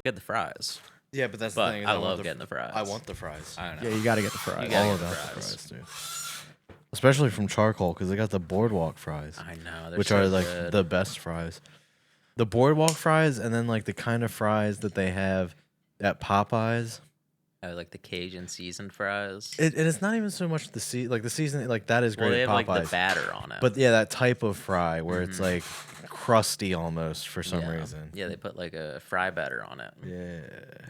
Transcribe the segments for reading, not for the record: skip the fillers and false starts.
Get the fries. Yeah, but that's But the thing. Is I love getting the fries. I want the fries. I don't know. Yeah, you got to get the fries. You gotta All get about the the fries. fries, dude. Especially from charcoal, because they got the boardwalk fries, I know. They're which so are like good. the best fries. The boardwalk fries, and then like the kind of fries that they have at Popeyes. Like the Cajun seasoned fries. And it's not even so much the season, like that is great Well, they at have Popeyes. like the batter on it. But yeah, that type of fry where it's like crusty almost for some reason. Yeah, they put like a fry batter on it. Yeah.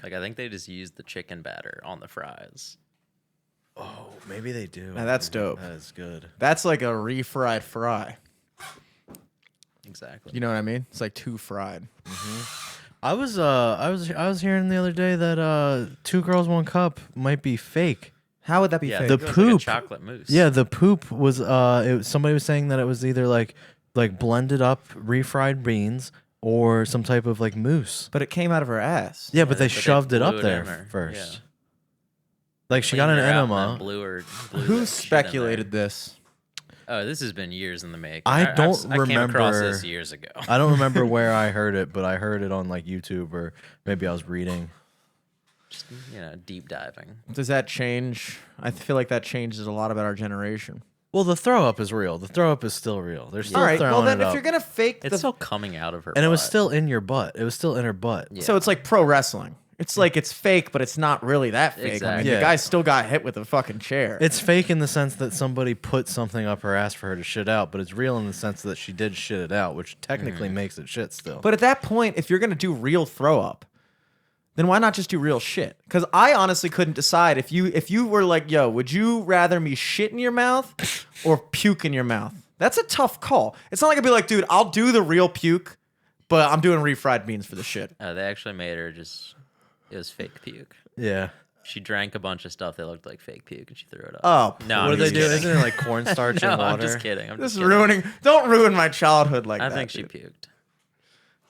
Like I think they just used the chicken batter on the fries. Oh, maybe they do. Now, that's dope. That is good. That's like a refried fry. Exactly. You know what I mean? It's like too fried. I was hearing the other day that 2 Girls 1 Cup might be fake. How would that be Yeah, fake? The it was poop. like a chocolate mousse. Yeah, the poop was somebody was saying that it was either like blended up refried beans or some type of like mousse. But it came out of her ass. Yeah, but they but shoved it blew up it there in her. first. Yeah. Like she got an Cleaned her out and then enema. blew Who that shit in speculated there. this? Oh, this has been years in the making. I don't I came across remember- this years ago. I don't remember where I heard it, but I heard it on like YouTube or maybe I was reading. Just, deep diving. Does that change? I feel like that changes a lot about our generation. Well, the throw up is real. The throw up is still real. They're still All right. throwing Well, then it if up. you're gonna fake It's the, still coming out of her. And it was butt. still in your butt. It was still in her butt. Yeah. so it's like pro wrestling. It's like it's fake, but it's not really that fake. I mean, Exactly. the Yeah. guy still got hit with a fucking chair. It's fake in the sense that somebody put something up her ass for her to shit out, but it's real in the sense that she did shit it out, which technically makes it shit still. But at that point, if you're gonna do real throw up, then why not just do real shit? Because I honestly couldn't decide if you were like, yo, would you rather me shit in your mouth or puke in your mouth? That's a tough call. It's not like I'd be like, dude, I'll do the real puke, but I'm doing refried beans for the shit. They actually made her it was fake puke. yeah. She drank a bunch of stuff that looked like fake puke and she threw it up. Oh, no, What I'm do they just do? kidding. Isn't it like cornstarch No, and water? I'm just kidding. this is ruining. Don't ruin my childhood like I that. think she dude. puked.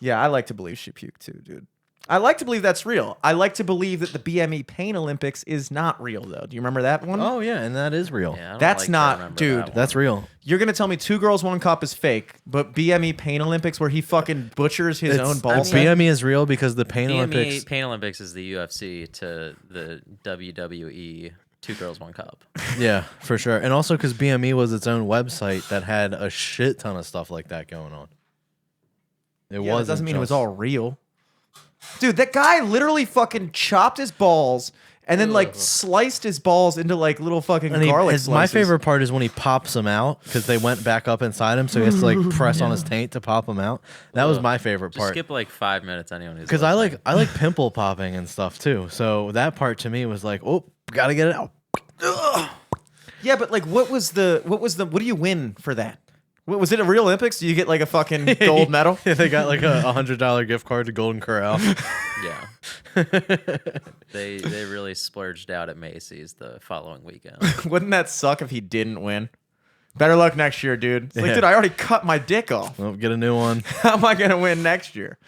Yeah, I like to believe she puked too, dude. I like to believe that's real. I like to believe that the BME Pain Olympics is not real, though. Do you remember that one? Oh yeah, and that is real. Yeah, I don't That's like to not- remember dude, that one. That's real. You're gonna tell me 2 Girls 1 Cup is fake, but BME Pain Olympics where he fucking butchers his own balls? BME is real because the Pain BME Olympics. Pain Olympics is the UFC to the WWE 2 Girls 1 Cup. Yeah, for sure, and also because BME was its own website that had a shit ton of stuff like that going on. It Yeah, that wasn't doesn't mean it was just- all real. Dude, that guy literally fucking chopped his balls and then like sliced his balls into like little fucking And garlic my slices. favorite part is when he pops them out because they went back up inside him, so he has to like press on his taint to pop them out. That was my favorite Just part. skip like 5 minutes, anyone who's Because listening. I like pimple popping and stuff too. So that part to me was like, oh, gotta get it out. Yeah, but like what do you win for that? What, was it a real Olympics? Do you get like a fucking gold medal? Yeah, they got like a $100 gift card to Golden Corral. Yeah. They really splurged out at Macy's the following weekend. Wouldn't that suck if he didn't win? Better luck next year, dude. It's like, Yeah. dude, I already cut my dick off. Well, get a new one. How am I gonna win next year?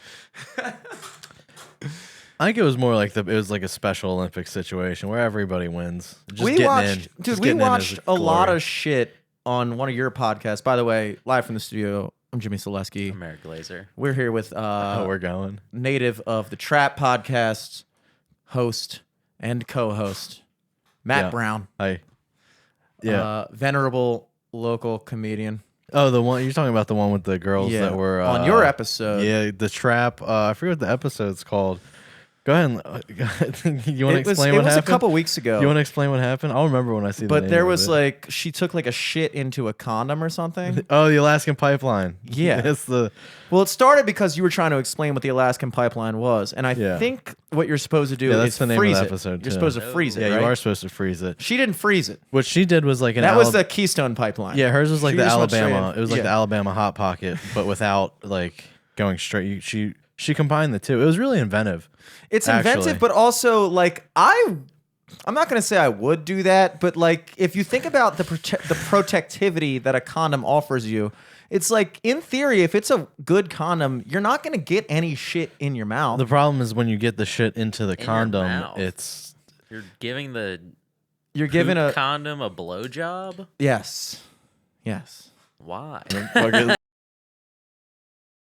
I think it was more like it was like a Special Olympics situation where everybody wins. Just we getting watched, in. dude. Just We getting in is watched a lot glory. of shit on one of your podcasts. By the way, live from the studio. I'm Jimmy Selesky. American Glazer. We're here with Oh, we're going. native of the Trap podcast, host and co-host Matt Yeah. Brown. Hi. Yeah. Venerable local comedian. Oh, the one you're talking about, the one with the girls that were on your episode. Yeah, the trap. I forget what the episode's called. Go ahead. And, you want to It was explain what a happened? couple weeks ago. You want to explain what happened? I'll remember when I see. the but name there of was it. like she took like a shit into a condom or something. Oh, the Alaskan pipeline. Yeah. It's the Well, it started because you were trying to explain what the Alaskan pipeline was, and I Yeah. think what you're supposed to do Yeah, that's is the name of freeze the it. episode, You're too. supposed to freeze it. yeah. right? You are supposed to freeze it. She didn't freeze it. What she did was like an That was the Keystone pipeline. yeah. Hers was like She the just went straight Alabama. in. It was like Yeah. the Alabama hot pocket, but without like going straight. She combined the two. It was really inventive. It's actually. inventive, but also like I'm not gonna say I would do that, but like if you think about the protectivity that a condom offers you, it's like in theory, if it's a good condom, you're not gonna get any shit in your mouth. The problem is when you get the shit into the your condom, mouth. it's You're giving the You're giving poop a condom a blowjob? yes. Why? fucking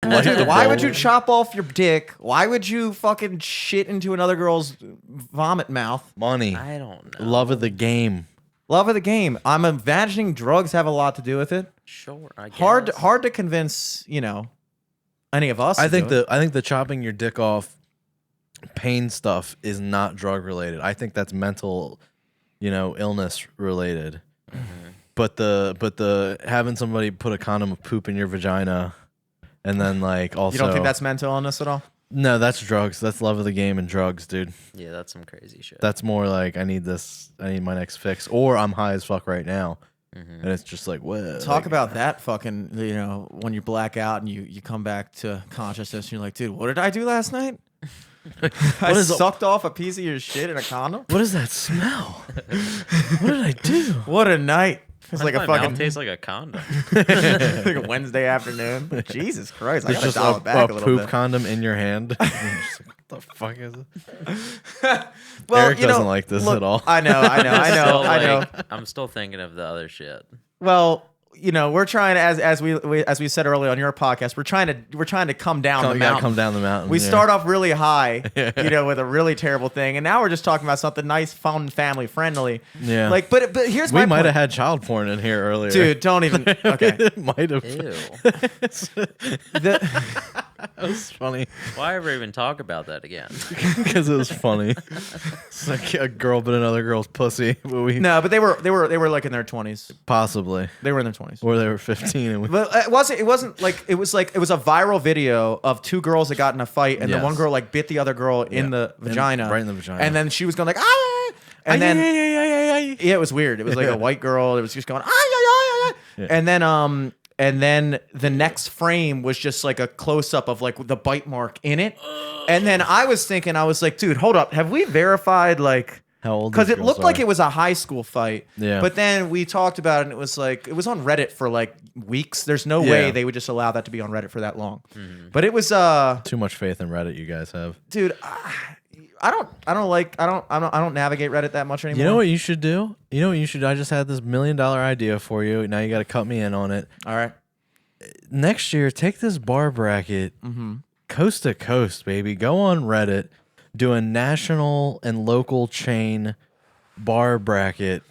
Like Dude, the why would bowl. you chop off your dick? Why would you fucking shit into another girl's vomit mouth? Money? I don't know. Love of the game. Love of the game. I'm imagining drugs have a lot to do with it. Sure, I guess. Hard to convince, any of us. I to think do it. the chopping your dick off pain stuff is not drug related. I think that's mental, illness related. But the having somebody put a condom of poop in your vagina and then like also You don't think that's mental illness at all? No, that's drugs. That's love of the game and drugs, dude. Yeah, that's some crazy shit. That's more like I need my next fix, or I'm high as fuck right now. Mm-hmm. And it's just like, what? Talk about that fucking, when you black out and you come back to consciousness and you're like, dude, what did I do last night? I is- sucked off a pice of your shit in a condom? What does that smell? What did I do? What a night. It's like My a mouth fucking tastes like a condom. like a Wednesday afternoon. Jesus Christ. I It's gotta just dial a it back a little poop bit. condom in your hand. You're just like, what the fuck is it? Well, Eric doesn't like this at all. I know. I know. I'm still thinking of the other shit. Well, we're trying to, as we said earlier on your podcast, we're trying to come down the You gotta mountain. come down the mountain. We yeah. start off really high, with a really terrible thing, and now we're just talking about something nice, fun, family friendly. Yeah. Like, but here's my We might point. have had child porn in here earlier. Dude, don't even. Okay. might have. Ew. That was funny Why ever even talk about that again? because it was funny. It's like a girl but another girl's pussy. But we No, but they were like in their 20s. possibly, They were in their 20s. or they were 15 and we. But it wasn't like it was a viral video of two girls that got in a fight, and the Yes. one girl like bit the other girl in the vagina, right in the vagina. and then she was going like ah, and then then yeah, it was weird. It was like a white girl. It was just going ah, Yeah. and then the next frame was just like a close up of like the bite mark in it, and then I was like, dude, hold up, have we verified like? How old? Because these it girls looked like are. it was a high school fight. Yeah. But then we talked about it, and it was on Reddit for like weeks. There's no Yeah. way they would just allow that to be on Reddit for that long. Mm-hmm. But it was Too much faith in Reddit. You guys have. dude, I don't navigate Reddit that much anymore. You know what you should do? You know what you should? I just had this $1 million idea for you. Now you got to cut me in on it. All right. Next year, take this bar bracket coast to coast, baby. Go on Reddit, do a national and local chain bar bracket.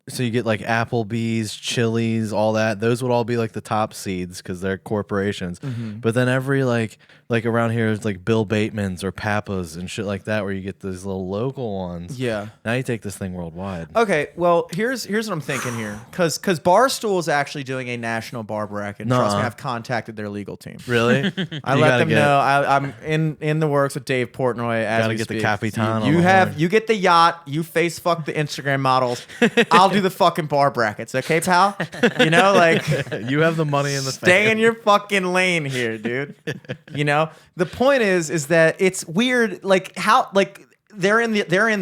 So you get like Applebee's, Chili's, all that. Those would all be like the top seeds because they're corporations. But then every like around here is like Bill Bateman's or Papa's and shit like that, where you get these little local ones. Yeah. Now you take this thing worldwide. Okay, well, here's what I'm thinking here, because Barstool is actually doing a national bar bracket. And trust me, Nuh-uh. I've contacted their legal team. Really? I You let gotta them get- know I'm in the works with Dave Portnoy as Gotta we get the speak. Capitan on You the have horn. you get the yacht. You face fuck the Instagram models. I'll do the fucking bar brackets. Okay, pal. Like You have the money in the stay fan. in your fucking lane here, dude. The point is that it's weird. Like how they're in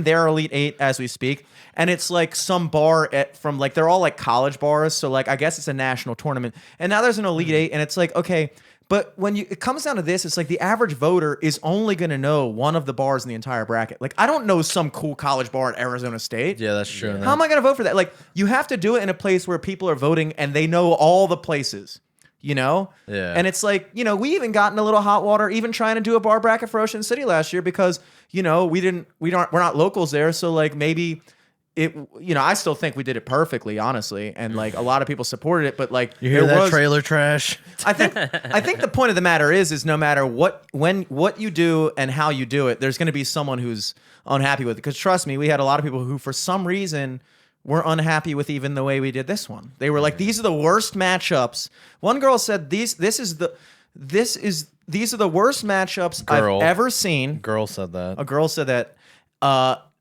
their Elite Eight as we speak. And it's like some bar from they're all like college bars. So like, I guess it's a national tournament. And now there's an Elite Eight, and it's like, okay, but when it comes down to this, it's like the average voter is only going to know one of the bars in the entire bracket. Like, I don't know some cool college bar at Arizona State. Yeah, that's true. How am I going to vote for that? Like, you have to do it in a place where people are voting and they know all the places. Yeah. And it's like, we even got in a little hot water even trying to do a bar bracket for Ocean City last year because, we're not locals there. So like maybe it, I still think we did it perfectly, honestly. And like a lot of people supported it, but like You hear that trailer trash? I think the point of the matter is no matter what you do and how you do it, there's going to be someone who's unhappy with it. Because trust me, we had a lot of people who for some reason were unhappy with even the way we did this one. They were like, these are the worst matchups. One girl said these are the worst matchups Girl. I've ever seen. Girl said that. A girl said that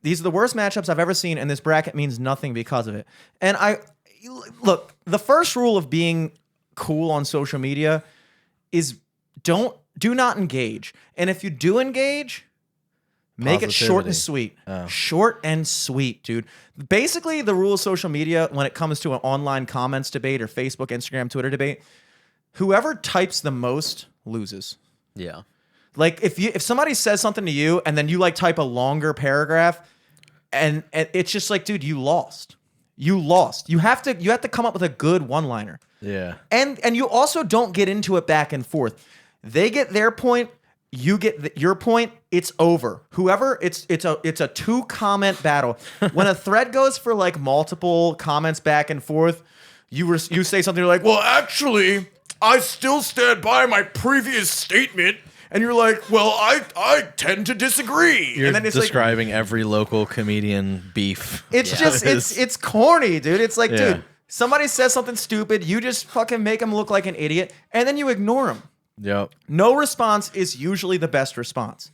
these are the worst matchups I've ever seen, and this bracket means nothing because of it. And look, the first rule of being cool on social media is do not engage. And if you do engage, make it short and Positivity. sweet. Oh. Short and sweet, dude. Basically, the rule of social media when it comes to an online comments debate or Facebook, Instagram, Twitter debate, whoever types the most loses. Yeah. Like if somebody says something to you and then you like type a longer paragraph and it's just like, dude, you lost. You lost. You have to come up with a good one-liner. Yeah. And you also don't get into it back and forth. They get their point. You get your point. It's over. Whoever it's a 2-comment battle. When a thread goes for like multiple comments back and forth, you say something like, "Well, actually, I still stand by my previous statement." And you're like, "Well, I tend to disagree." You're and then it's describing every local comedian beef. It's just it's corny, dude. It's like, Yeah. dude, somebody says something stupid, you just fucking make them look like an idiot, and then you ignore them. Yep. No response is usually the best response,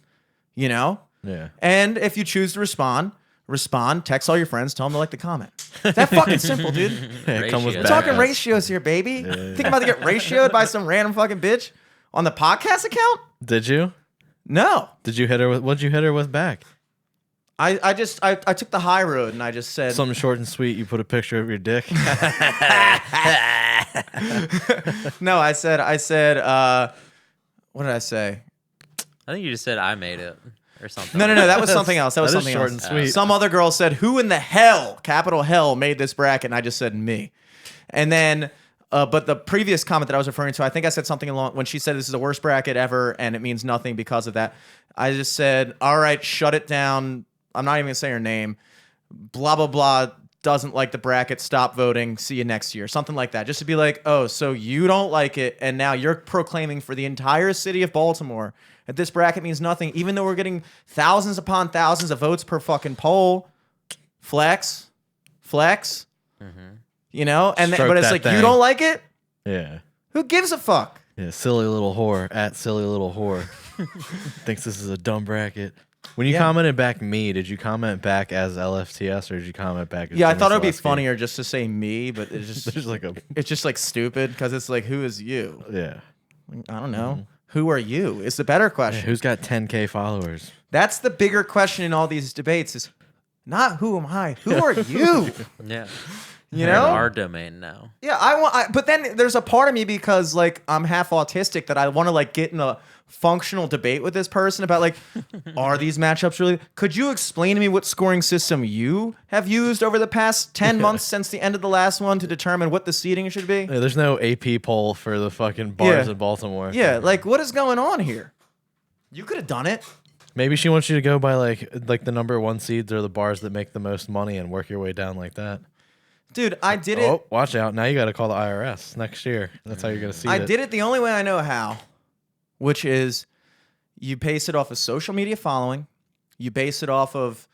you know? Yeah. And if you choose to respond, text all your friends, tell them to like the comment. It's that fucking simple, dude. Hey, come with Ratios. We're talking backups. ratios here, baby. Think about to get ratioed by some random fucking bitch on the podcast account? Did you? No. Did you hit her with? What'd you hit her with back? I took the high road and I just said Something short and sweet. You put a picture of your dick. no. I said what did I say? I think you just said I made it or something. No. That was something else. That was That is something short else. and sweet. Some other girl said, "Who in the hell, capital hell, made this bracket?" And I just said me. And then, but the previous comment that I was referring to, I think I said something along when she said this is the worst bracket ever, and it means nothing because of that. I just said, "All right, shut it down." I'm not even gonna say her name. Blah blah blah. Doesn't like the bracket. Stop voting. See you next year. Something like that. Just to be like, oh, so you don't like it, and now you're proclaiming for the entire city of Baltimore that this bracket means nothing, even though we're getting thousands upon thousands of votes per fucking poll. Flex. You know, and Stroke but it's that like you thing. don't like it. Yeah. Who gives a fuck? Yeah. Silly little whore at silly little whore. Thinks this is a dumb bracket. When you Yeah. commented back me, did you comment back as LFTS or did you comment back as Yeah, I Jimmy thought it would be Selesky? funnier just to say me, but There's like a it's just like stupid because it's like, who is you? yeah. I don't know. Who are you? Is the better Yeah, question. who's got 10K followers? That's the bigger question in all these debates is not who am I? Who are you? Yeah. You They're in know? our domain now. Yeah, but then there's a part of me because like I'm half autistic that I want to like get in a functional debate with this person about like, are these matchups really? Could you explain to me what scoring system you have used over the past 10 months since the end of the last one to determine what the seating should be? Yeah, there's no AP poll for the fucking bars Yeah. in Baltimore. Yeah, like what is going on here? You could have done it. Maybe she wants you to go by like the number one seeds or the bars that make the most money and work your way down like that. Dude, I did it. Oh, watch out. Now you got to call the IRS next year. That's how you're going to see I it. did it the only way I know how, which is you base it off of social media following. You base it off of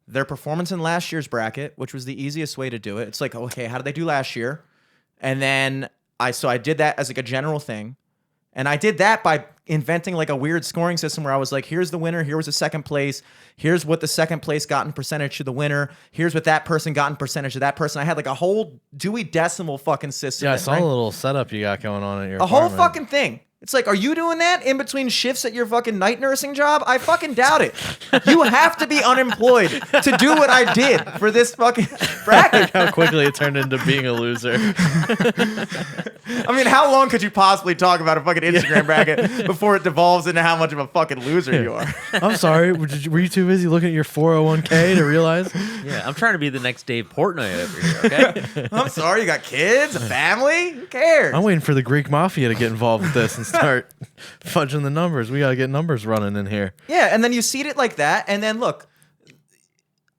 their performance in last year's bracket, which was the easiest way to do it. It's like, okay, how did they do last year? And then I did that as like a general thing. And I did that by inventing like a weird scoring system where I was like, here's the winner, here was the second place, here's what the second place got in percentage to the winner, here's what that person got in percentage to that person. I had like a whole Dewey Decimal fucking system. Yeah, I that saw ranked- the little setup you got going on at your a whole apartment. fucking thing. It's like, are you doing that in between shifts at your fucking night nursing job? I fucking doubt it. You have to be unemployed to do what I did for this fucking bracket. How quickly it turned into being a loser. I mean, how long could you possibly talk about a fucking Instagram bracket before it devolves into how much of a fucking loser you are? I'm sorry. Were you too busy looking at your 401k to realize? Yeah, I'm trying to be the next Dave Portnoy over here, okay? I'm sorry, you got kids, a family? Who cares? I'm waiting for the Greek mafia to get involved with this and start fudging the numbers. We got to get numbers running in here. Yeah, and then you seed it like that, and then look,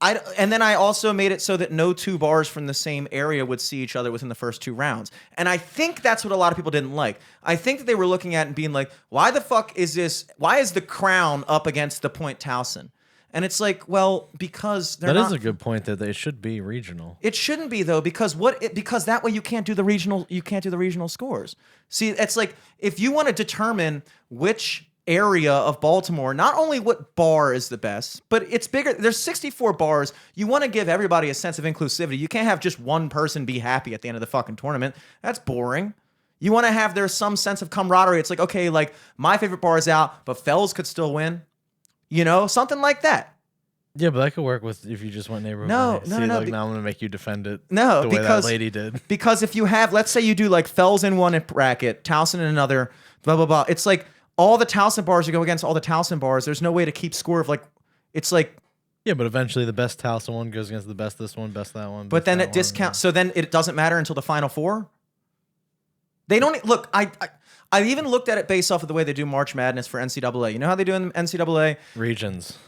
I also made it so that no two bars from the same area would see each other within the first 2 rounds. And I think that's what a lot of people didn't like. I think that they were looking at it and being like, why the fuck is this? Why is the Crown up against the Point Towson? And it's like, well, because they're That not. is a good point that they should be regional. It shouldn't be though, because because that way you can't do the regional scores. See, it's like if you want to determine which area of Baltimore, not only what bar is the best, but it's bigger. There's 64 bars. You want to give everybody a sense of inclusivity. You can't have just one person be happy at the end of the fucking tournament. That's boring. You want to have there's some sense of camaraderie. It's like, okay, like my favorite bar is out, but Fells could still win. You know, something like that. Yeah, but that could work with if you just went neighborhood. No, See, no, no, Like be- now I'm gonna make you defend it. No, the way because- that lady did. Because if you have, let's say you do like Fells in one bracket, Towson in another, blah, blah, blah. It's like all the Towson bars, you go against all the Towson bars. There's no way to keep score of like, it's like, Yeah, but eventually the best Towson one goes against the best this one, best that one. but best then that it one. discounts. So then it doesn't matter until the final 4. They don't look. I even looked at it based off of the way they do March Madness for NCAA. You know how they do in NCAA Regions.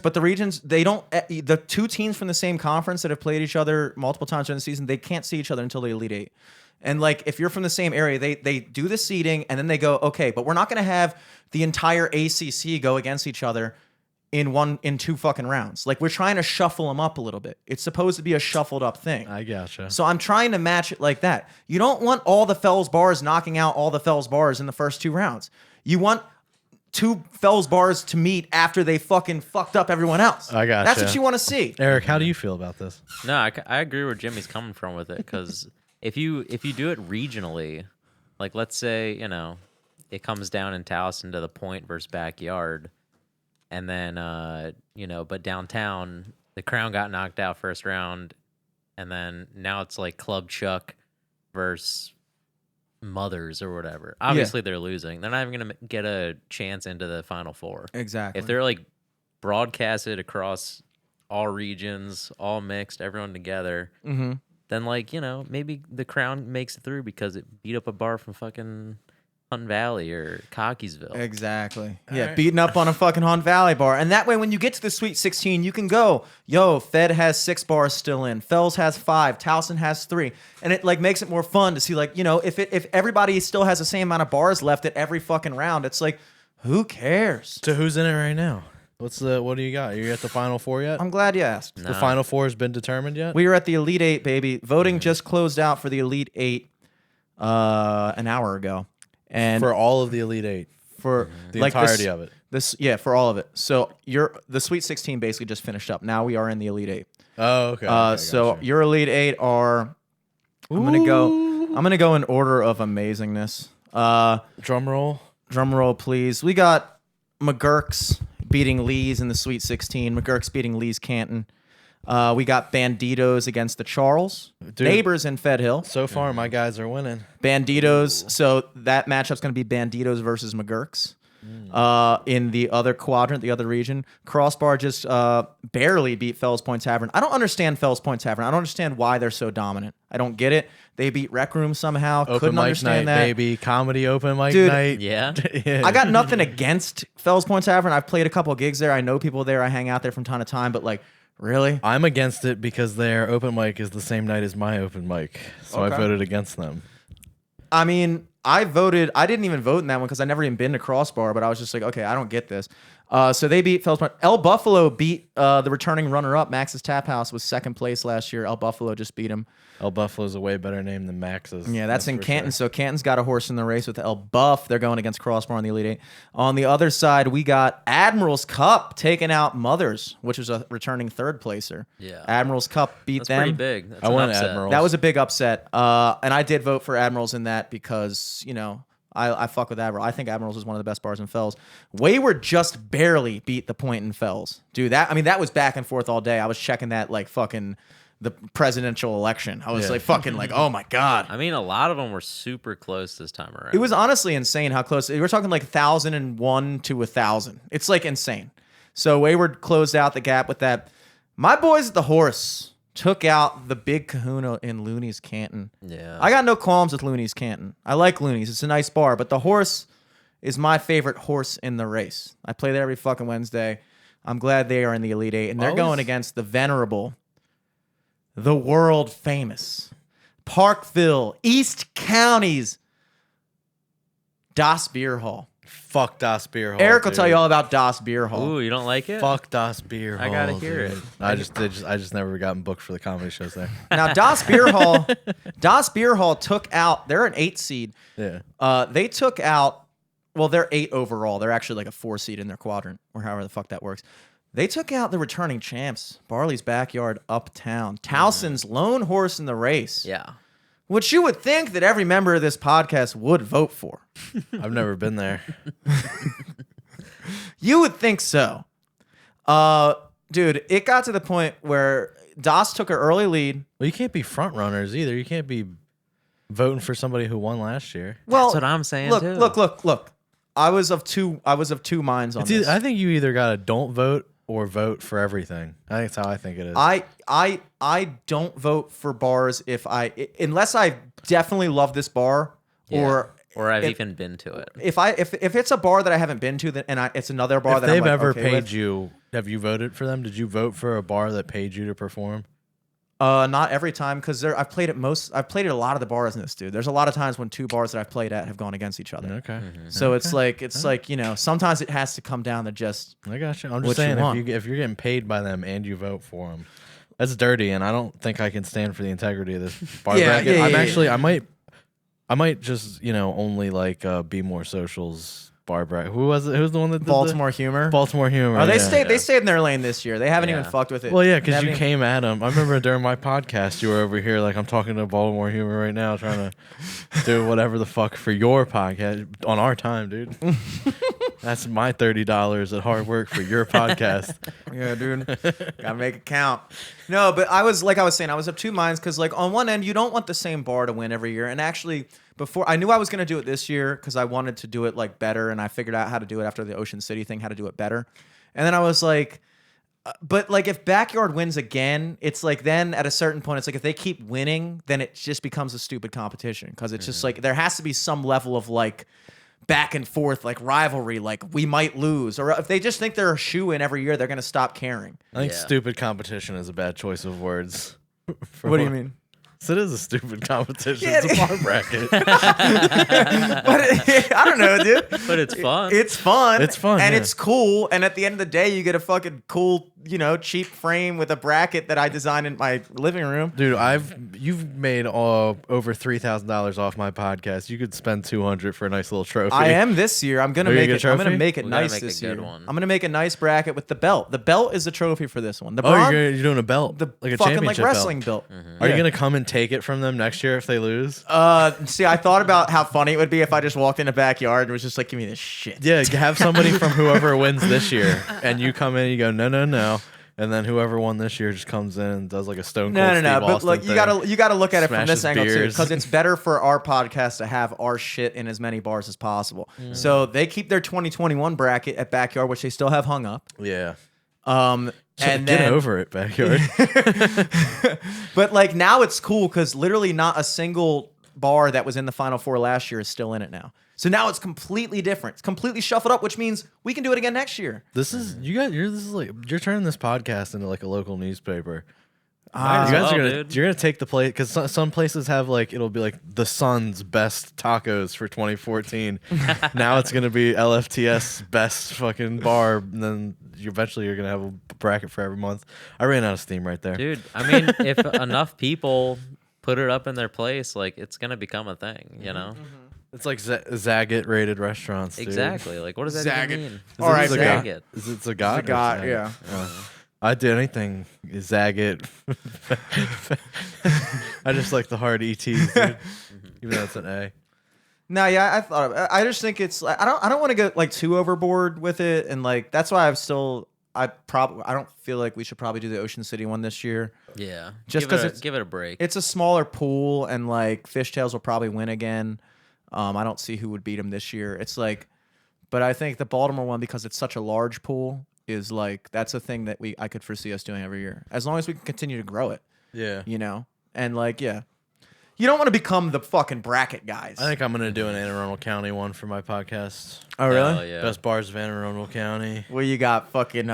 But the regions they don't. The two teams from the same conference that have played each other multiple times during the season, they can't see each other until the Elite Eight. And like if you're from the same area, they do the seeding and then they go, okay, but we're not going to have the entire ACC go against each other in two fucking rounds. Like we're trying to shuffle them up a little bit. It's supposed to be a shuffled up thing. I gotcha. So I'm trying to match it like that. You don't want all the Fells bars knocking out all the Fells bars in the first two rounds. You want two Fells bars to meet after they fucking fucked up everyone else. I gotcha. That's what you want to see. Eric, how do you feel about this? No, I agree where Jimmy's coming from with it because if you do it regionally, like let's say it comes down in Towson to the point versus backyard. And then, but downtown, the Crown got knocked out first round. And then now it's like Club Chuck versus Mothers or whatever. Obviously, they're losing. They're not even going to get a chance into the Final Four. Exactly. If they're like broadcasted across all regions, all mixed, everyone together, then like, maybe the Crown makes it through because it beat up a bar from fucking Hunt Valley or Cockeysville. Exactly. All Yeah, right. beating up on a fucking Hunt Valley bar. And that way, when you get to the Sweet 16, you can go, Fed has 6 bars still in. Fells has 5. Towson has 3. And it like makes it more fun to see like, if everybody still has the same amount of bars left at every fucking round, it's like, who cares? So who's in it right now? What do you got? Are you at the Final Four yet? I'm glad you asked. The Final Four has been determined yet? We are at the Elite 8, baby. Voting just closed out for the Elite 8 an hour ago. And For all of the Elite Eight. for The like entirety of it. For all of it. So the Sweet 16 basically just finished up. Now we are in the Elite 8. Oh, okay. So gotcha. your Elite 8 are I'm gonna go in order of amazingness. Drum roll. Drum roll, please. We got McGurk's beating Lee's in the Sweet 16. McGurk's beating Lee's Canton. We got Banditos against the Charles. Dude. Neighbors in Fed Hill. So far, my guys are winning. Banditos. So that matchup's going to be Banditos versus McGurk's. In the other quadrant, the other region, Crossbar just barely beat Fells Point Tavern. I don't understand Fells Point Tavern. I don't understand why they're so dominant. I don't get it. They beat Rec Room somehow. Open Couldn't mic understand night, that. baby. Comedy open mic Dude. night. Yeah. I got nothing against Fells Point Tavern. I've played a couple of gigs there. I know people there. I hang out there from time to time. But like, really? I'm against it because their open mic is the same night as my open mic. So Okay. I voted against them. I mean, I didn't even vote in that one because I never even been to Crossbar, but I was just like, okay, I don't get this. So they beat Fells Point. El Buffalo beat the returning runner-up. Max's Tap House was second place last year. El Buffalo just beat him. El Buffalo's a way better name than Max's. Yeah, that's in for Canton. sure. So Canton's got a horse in the race with El Buff. They're going against Crossbar in the Elite Eight. On the other side, we got Admiral's Cup taking out Mothers, which was a returning third placer. Yeah. Admiral's Cup beat That's them. pretty big. That's I an went upset. Admiral. That was a big upset. And I did vote for Admirals in that because, I fuck with Admiral. I think Admirals is one of the best bars in Fells. Wayward just barely beat the point in Fells. Dude, that was back and forth all day. I was checking that like fucking the presidential election. I was Yeah. like fucking like, oh my God. I mean, a lot of them were super close this time around. It was honestly insane how close. We're talking like 1,001 to 1,000. It's like insane. So Wayward closed out the gap with that. My boys at the horse took out the big kahuna in Looney's Canton. Yeah. I got no qualms with Looney's Canton. I like Looney's. It's a nice bar, but the horse is my favorite horse in the race. I play there every fucking Wednesday. I'm glad they are in the Elite Eight, and they're going against the venerable, the world famous, Parkville, East County's Das Beer Hall. Fuck Das Beer Hall. Eric will tell dude. you all about Das Beer Hall. Ooh, you don't like it? Fuck Das Beer Hall. I gotta hear dude. it. I just never gotten booked for the comedy shows there. Now Das Beer Hall took out. They're an 8 seed. Yeah. They took out. Well, they're 8 overall. They're actually like a 4 seed in their quadrant, or however the fuck that works. They took out the returning champs, Barley's Backyard Uptown, Towson's lone horse in the race. Yeah. Which you would think that every member of this podcast would vote for. I've never been there. You would think so. Dude, it got to the point where Das took an early lead. Well, you can't be front runners either. You can't be voting for somebody who won last year. Well, That's what I'm saying, look, too. Look. I was of two minds on It's this. I think you either gotta don't vote or vote for everything. I think that's how I think it is. I don't vote for bars unless I definitely love this bar. or I've if- even been to it. if it's a bar that I haven't been to, then it's another bar If that they've I'm like, ever okay paid with. you, have you voted for them? Did you vote for a bar that paid you to perform? Not every time, because I've played at a lot of the bars in this, dude. There's a lot of times when two bars that I've played at have gone against each other. Okay. So it's like sometimes it has to come down to just I got you. I'm what just you saying, want. if you're getting paid by them and you vote for them, that's dirty, and I don't think I can stand for the integrity of this bar bracket. I might just only like Be More Socials bar bracket. Who was it? Who's the one that did Baltimore humor. Baltimore humor. Oh, they yeah. stayed in their lane this year. They haven't even Yeah. fucked with it. Well, yeah, They because haven't you even- came at him. I remember during my podcast, you were over here like, I'm talking to Baltimore humor right now, trying to do whatever the fuck for your podcast on our time, dude. That's my $30 at hard work for your podcast. Yeah, dude. Gotta make it count. No, but I was saying, I was of two minds because, like, on one end, you don't want the same bar to win every year. And actually, before I knew I was gonna do it this year because I wanted to do it like better, and I figured out how to do it after the Ocean City thing, how to do it better. And then I was like, but like if Backyard wins again, it's like then at a certain point, it's like if they keep winning, then it just becomes a stupid competition because it's just like there has to be some level of like back and forth, like rivalry, like we might lose, or if they just think they're a shoe in every year, they're gonna stop caring. I think Yeah. stupid competition is a bad choice of words. What do you mean? So it is a stupid competition. Yeah, It's a bar bracket. But I don't know, dude. But it's fun. It's fun. It's fun, and yeah. it's cool. And at the end of the day, you get a fucking cool, cheap frame with a bracket that I designed in my living room. Dude, you've made over $3,000 off my podcast. You could spend $200 for a nice little trophy. I am this year. I'm gonna Are you make gonna it. get a I'm gonna trophy? make it We gotta nice make a this good year. one. I'm gonna make a nice bracket with the belt. The belt is the trophy for this one. The Oh, bronze, you're doing a belt, the like a fucking championship like wrestling belt. belt. Are Yeah. you gonna come and take it from them next year if they lose? See, I thought about how funny it would be if I just walked in the backyard and was just like, "Give me this shit." Yeah, have somebody from whoever wins this year, and you come in, and you go, no, and then whoever won this year just comes in and does like a Stone Cold No. Steve But Austin look, thing. you gotta look at it from this Smashes angle too, beers. because it's better for our podcast to have our shit in as many bars as possible. So they keep their 2021 bracket at Backyard, which they still have hung up. Yeah, And get then, over it, backyard. but like now it's cool because literally not a single bar that was in the Final Four last year is still in it now. So now it's completely different. It's completely shuffled up, which means we can do it again next year. This is you're turning this podcast into like a local newspaper. Might as You guys well, are gonna dude. you're gonna take the place because some places have like it'll be like the Sun's best tacos for 2014. Now it's gonna be LFTS best fucking bar, and then eventually you're gonna have a bracket for every month. I ran out of steam right there. Dude, I mean, if enough people put it up in their place, like it's gonna become a thing, you know? It's like Zagat rated restaurants. Dude. Exactly. Like, what does that Zagat. even mean? All right, Zagat. Zagat. Is it Zagat? or Zagat, Zagat? yeah. I do anything Zagat. I just like the hard ETs, dude. Even though it's an A. No, yeah, I thought of it. I just think it's I don't want to go like too overboard with it, and like that's why I don't feel like we should probably do the Ocean City one this year. Yeah. Just Give it 'cause a- give it a break. It's a smaller pool, and like Fishtails will probably win again. I don't see who would beat him this year. It's like, but I think the Baltimore one, because it's such a large pool, is like that's a thing that I could foresee us doing every year as long as we can continue to grow it. Yeah. And like you don't want to become the fucking bracket guys. I think I'm gonna do an Anne Arundel County one for my podcast. Oh really? Hell yeah. Best bars of Anne Arundel County. Well, you got fucking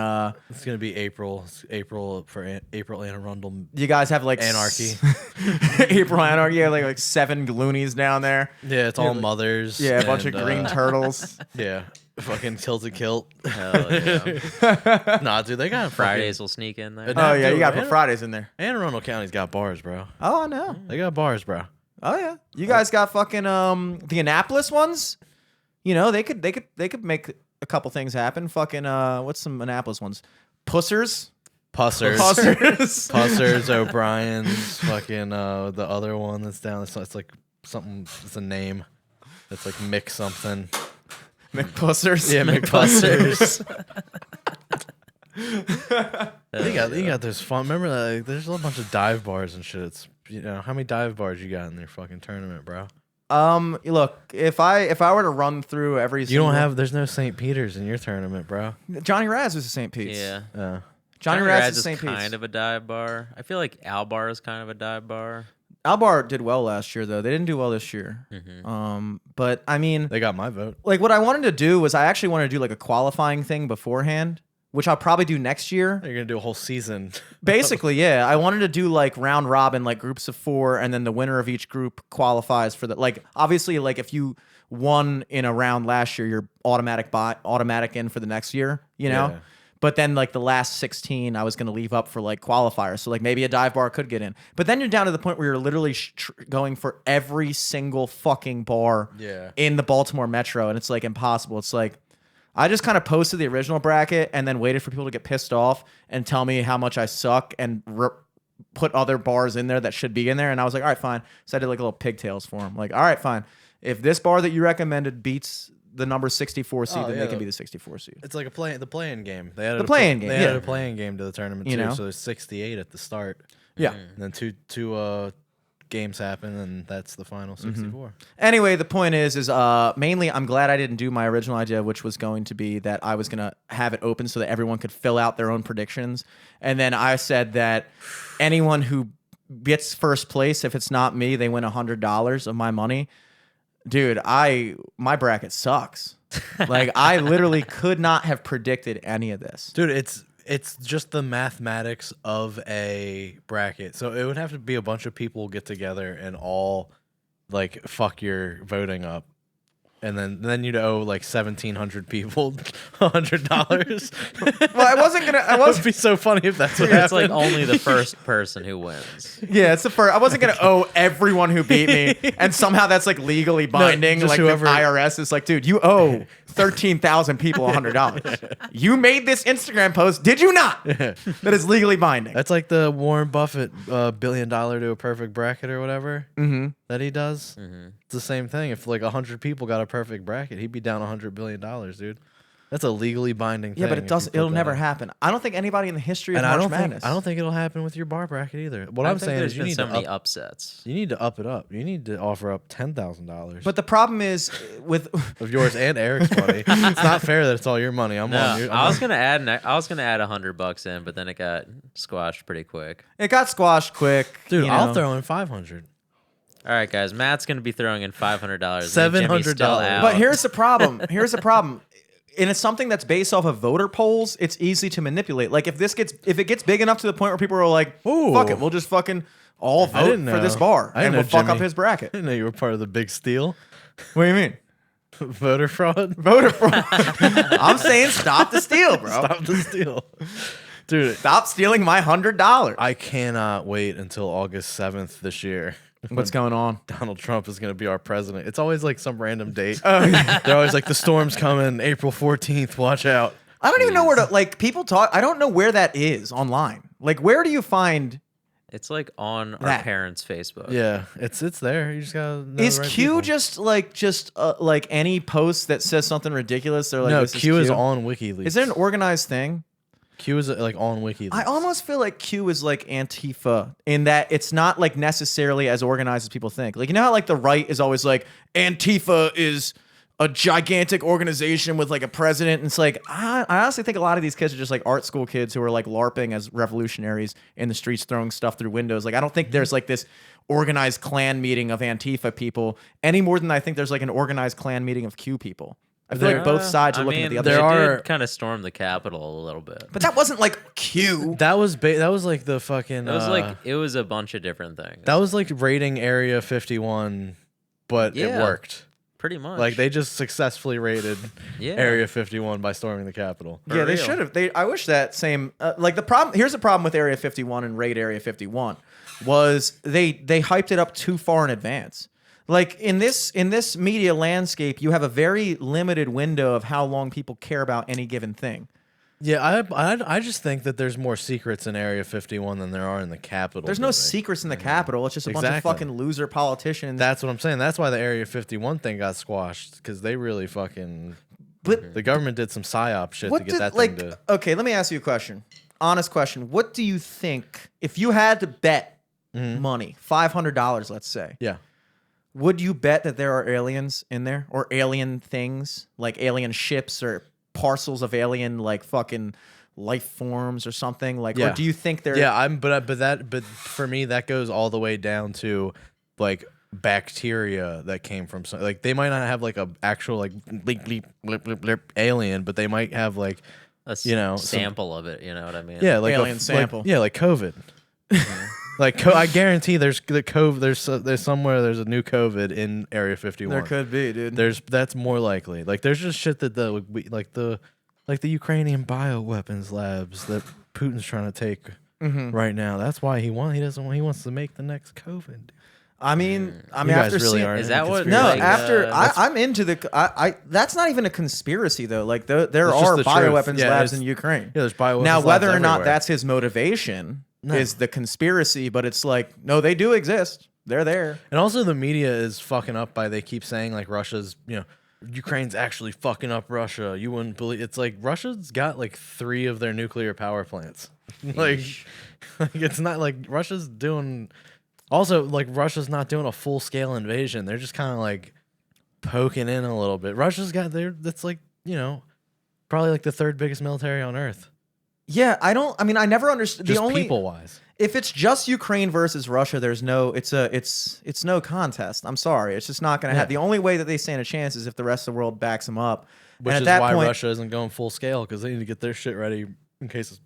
It's gonna be April. It's April for April Anne Arundel. you guys have like Anarchy. April Anarchy. Yeah, like 7 Gloonies down there. Yeah, it's all mothers. Yeah, a bunch of and, green turtles. Yeah, fucking tilted kilt. Hell yeah. Nah, dude, they got Fridays will sneak in there. No, Oh yeah, dude, you got to Anne- put Fridays in there. Anne Arundel County's got bars, bro. Oh, I know. They got bars, bro. Oh yeah, you guys got fucking the Annapolis ones. They could make a couple things happen. Fucking what's some Annapolis ones? Pussers. Pussers. Pussers. Pussers, O'Brien's, fucking the other one that's down. It's like something. It's a name. It's like Mick something. McPussers. Yeah, McPussers. Hell You got those fun. Remember that? Like, there's a bunch of dive bars and shit. It's how many dive bars you got in your fucking tournament, bro? Look, if I were to run through every, You don't have. There's no St. Peter's in your tournament, bro. Johnny Raz was a St. Pete's. Yeah. Johnny Raz Raz is is St. Pete's. kind of a dive bar. I feel like Al Bar is kind of a dive bar. Albar did well last year, though. They didn't do well this year. But I mean, They got my vote. like what I wanted to do was I actually wanted to do like a qualifying thing beforehand, which I'll probably do next year. You're gonna do a whole season. Basically, yeah. I wanted to do like round robin, like groups of 4, and then the winner of each group qualifies for the like. Obviously, like if you won in a round last year, you're automatic in for the next year. You know. Yeah. But then like the last 16, I was gonna leave up for like qualifiers. So like maybe a dive bar could get in. But then you're down to the point where you're literally going for every single fucking bar in the Baltimore Metro, and it's like impossible. It's like. I just kind of posted the original bracket and then waited for people to get pissed off and tell me how much I suck and put other bars in there that should be in there. And I was like, all right, fine. So I did like a little pigtails for them. Like, all right, fine. If this bar that you recommended beats the number 64 seed, then they can be the 64 seed. It's like the play-in game. They added The play-in game, They yeah. added a play-in game to the tournament You too. know? So there's 68 at the start. Yeah. And then two games happen, and that's the final 64. Anyway, the point is mainly I'm glad I didn't do my original idea, which was going to be that I was going to have it open so that everyone could fill out their own predictions. And then I said that anyone who gets first place, if it's not me, they win $100 of my money. Dude, my bracket sucks. Like I literally could not have predicted any of this. Dude, it's just the mathematics of a bracket. So it would have to be a bunch of people get together and all like fuck your voting up. And then you'd owe like 1,700 people $100. Well, I wasn't gonna. It would be so funny if that's what It's happened. like only the first person who wins. Yeah, it's the first. I wasn't gonna owe everyone who beat me, and somehow that's like legally binding. just Like whoever- the IRS is like, dude, you owe 13,000 people $100. You made this Instagram post, did you not? That is legally binding. That's like the Warren Buffett $1 billion to a perfect bracket or whatever that he does. It's the same thing. If like 100 people got a perfect bracket, he'd be down $100 billion, dude. That's a legally binding thing. Yeah, but if it you doesn't. put It'll that never in. happen. I don't think anybody in the history of And I March don't Madness. think it'll happen with your bar bracket either. What I I'm think saying there's is you been need so to many up, upsets. you need to up it up. You need to offer up $10,000. But the problem is with of yours and Eric's money. It's not fair that it's all your money. I'm No, on your. I was gonna add $100 in, but then it got squashed pretty quick. it got squashed quick, Dude, you I'll know. throw in 500. All right, guys. Matt's gonna be throwing in $500. $700. But here's the problem. And it's something that's based off of voter polls. It's easy to manipulate. Like if it gets big enough to the point where people are like, Ooh. fuck it, we'll just fucking all vote didn't for this know. bar I didn't and we'll know fuck up Jimmy- his bracket. I didn't know you were part of the big steal. What do you mean? Voter fraud. Voter fraud. I'm saying stop the steal, bro. Stop the steal. Dude, Stop stealing my $100. I cannot wait until August 7th this year. What's going on? Donald Trump is going to be our president. It's always like some random date. They're always like, the storm's coming, April 14th, watch out. I don't even know where to like people talk. I don't know where that is online. Like where do you find It's like on our That. parents' Facebook. Yeah, it's there. You just got to know is the right Q people. just like any post that says something ridiculous? They're like, No, this Q is Q. on WikiLeaks. Is it an organized thing? Q is like on WikiLeaks. I almost feel like Q is like Antifa in that it's not like necessarily as organized as people think. Like you know how like the right is always like Antifa is a gigantic organization with like a president. And it's like I honestly think a lot of these kids are just like art school kids who are like LARPing as revolutionaries in the streets, throwing stuff through windows. Like I don't think there's like this organized clan meeting of Antifa people any more than I think there's like an organized clan meeting of Q people. I feel like both sides are looking at the other. They There are- did kind of storm the Capitol a little bit. But that wasn't like Q. That was like the fucking. It was like it was a bunch of different things. that was like raiding Area 51, but it Yeah. worked. pretty much Like they just successfully raided Yeah. Area 51 by storming the Capitol. Yeah, they real. should have. I wish that same like the problem. Here's the problem with Area 51 and Raid Area 51 was they hyped it up too far in advance. Like in this media landscape, you have a very limited window of how long people care about any given thing. Yeah, I just think that there's more secrets in Area 51 than there are in the Capitol. There's no building. secrets in the Capitol. It's just a bunch of Exactly. fucking loser politicians. That's what I'm saying. That's why the Area 51 thing got squashed because they really fucking. but The government did some psyop shit to what get did that like? thing to. Okay, let me ask you a question. Honest question. What do you think if you had to bet money, $500, let's say? Yeah. Would you bet that there are aliens in there or alien things like alien ships or parcels of alien like fucking life forms or something? Like, Yeah. or do you think they're but for me that goes all the way down to like bacteria that came from some, like they might not have like a actual like bleep, bleep, blip, blip, blip, alien, but they might have like A some sample of it. You know what I mean? yeah, like alien sample. like COVID. Like I guarantee there's the COVID. There's somewhere there's a new COVID in Area 51. there could be, dude. That's more likely. Like there's just shit that the Ukrainian bioweapons labs that Putin's trying to take right now. That's why he wants to make the next COVID. I mean, You guys after really seeing, aren't Is into that what- no, conspiracy. Like, I'm into the. I that's not even a conspiracy though. Like there It's are just the truth. bioweapons Yeah, labs it's- in Ukraine. Yeah, there's bioweapons Now, labs whether or not everywhere. that's his motivation No. is the conspiracy, but it's like, no, they do exist. They're there. And also the media is fucking up by they keep saying like Russia's, Ukraine's actually fucking up Russia. You wouldn't believe it's like Russia's got like 3 of their nuclear power plants. like it's not like Russia's doing also like Russia's not doing a full scale invasion. They're just kind of like poking in a little bit. Russia's got that's like, probably like the 3rd biggest military on earth. Yeah, I never understood Just the only people wise. if it's just Ukraine versus Russia, there's no it's no contest. I'm sorry. It's just not going to happen. The only way that they stand a chance is if the rest of the world backs them up. Which and is at that why point, Russia isn't going full scale because they need to get their shit ready in case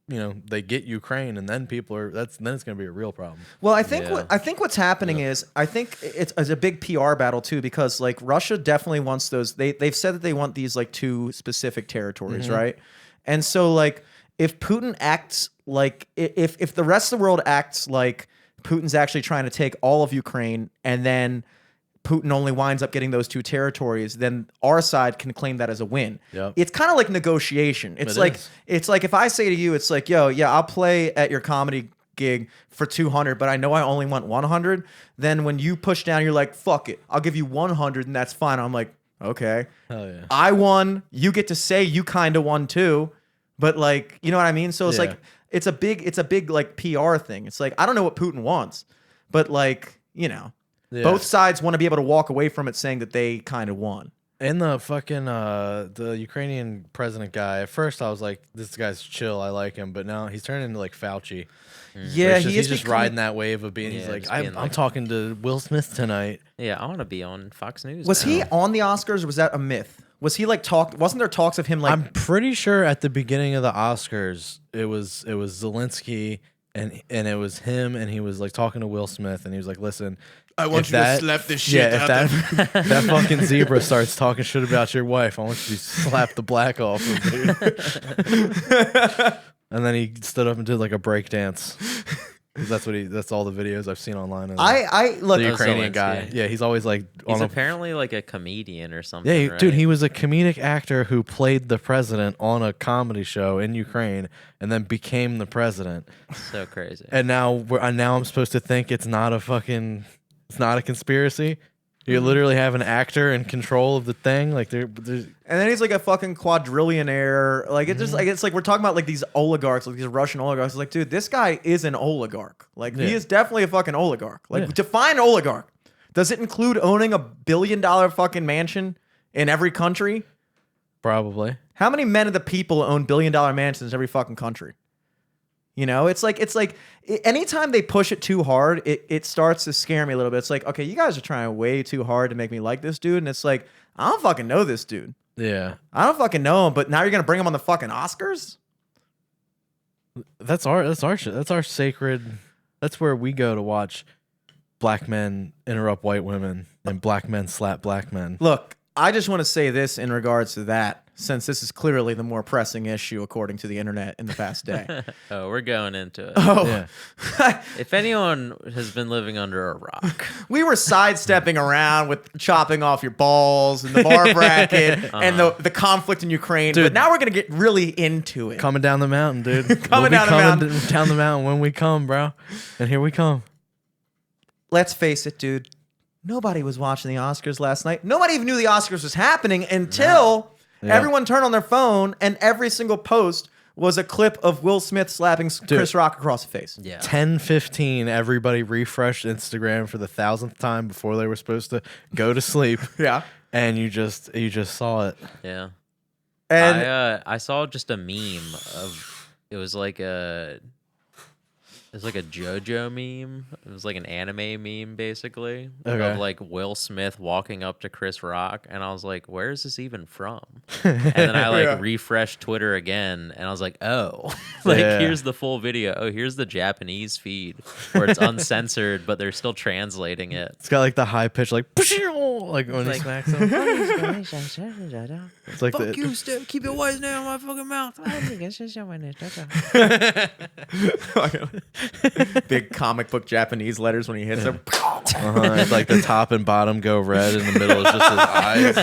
they get Ukraine and then then it's going to be a real problem. well, I think Yeah. what's happening is I think it's a big PR battle too because like Russia definitely wants those. They've said that they want these like 2 specific territories, right? And so like if Putin acts like if the rest of the world acts like Putin's actually trying to take all of Ukraine and then Putin only winds up getting those 2 territories, then our side can claim that as a win. Yep. It's kind of like negotiation. It's It like is. it's like if I say to you, it's like, yo, yeah, I'll play at your comedy gig for 200, but I know I only want 100. Then when you push down, you're like, fuck it, I'll give you 100, and that's fine. I'm like, okay, Hell yeah. I won. You get to say you kind of won too, but like, you know what I mean? So it's Yeah. like it's a big like PR thing. It's like I don't know what Putin wants, but like Yeah. both sides want to be able to walk away from it saying that they kind of won. And the fucking the Ukrainian president guy. At first, I was like, "This guy's chill. I like him." But now he's turning into like Fauci. Yeah, He's just riding that wave of being. Yeah, He's like, just being I'm like- talking to Will Smith tonight. Yeah, I want to be on Fox News. Was now. he on the Oscars or was that a myth? Was he like wasn't there talks of him like I'm pretty sure at the beginning of the Oscars, it was Zelensky and it was him, and he was like talking to Will Smith, and he was like, "Listen, I want if you that- to slap this shit if out that that fucking zebra starts talking shit about your wife, I want you to slap the black off of me." And then he stood up and did like a break dance. That's all the videos I've seen online. Of I look the Oh, Ukrainian Zelensky. guy. Yeah, he's always like He's on a apparently like a comedian or something. Yeah, right? dude, he was a comedic actor who played the president on a comedy show in Ukraine and then became the president. so crazy. And now I'm supposed to think it's not a conspiracy. You literally have an actor in control of the thing. Like there's and then he's like a fucking quadrillionaire. Like it just like it's like we're talking about like these oligarchs, like these Russian oligarchs. It's like, dude, this guy is an oligarch. Like Yeah. he is definitely a fucking oligarch. Like Yeah. define oligarch. Does it include owning $1 billion fucking mansion in every country? probably. How many men of the people own $1 billion mansions in every fucking country? You know, it's like anytime they push it too hard, it starts to scare me a little bit. It's like, okay, you guys are trying way too hard to make me like this dude, and it's like, I don't fucking know this dude. Yeah. I don't fucking know him, but now you're gonna bring him on the fucking Oscars? That's our shit. That's our sacred. That's where we go to watch black men interrupt white women and black men slap black men. Look, I just want to say this in regards to that, since this is clearly the more pressing issue according to the internet in the past day. Oh, we're going into it. Oh, Yeah. If anyone has been living under a rock, we were sidestepping around with chopping off your balls and the bar bracket and the conflict in Ukraine, but Dude. now we're gonna get really into it. Coming down the mountain, dude. Coming We'll down be the mountain. down the mountain when we come, bro. And here we come. Let's face it, dude. Nobody was watching the Oscars last night. Nobody even knew the Oscars was happening until Yeah. everyone turned on their phone and every single post was a clip of Will Smith slapping Chris Rock across the face. yeah, 10:15, everybody refreshed Instagram for the 1,000th time before they were supposed to go to sleep. Yeah. And you just saw it. yeah. And I saw just a meme of it was like a JoJo meme. It was like an anime meme basically of like Will Smith walking up to Chris Rock, and I was like, where is this even from? And then I like refreshed Twitter again, and I was like, oh, like here's the full video. Oh, here's the Japanese feed where it's uncensored, but they're still translating it. It's got like the high pitch, like when he smacks him. It's like Fuck you, Steph. Keep your voice down my fucking mouth. big comic book Japanese letters when he hits them. It's like the top and bottom go red, and the middle is just his eyes.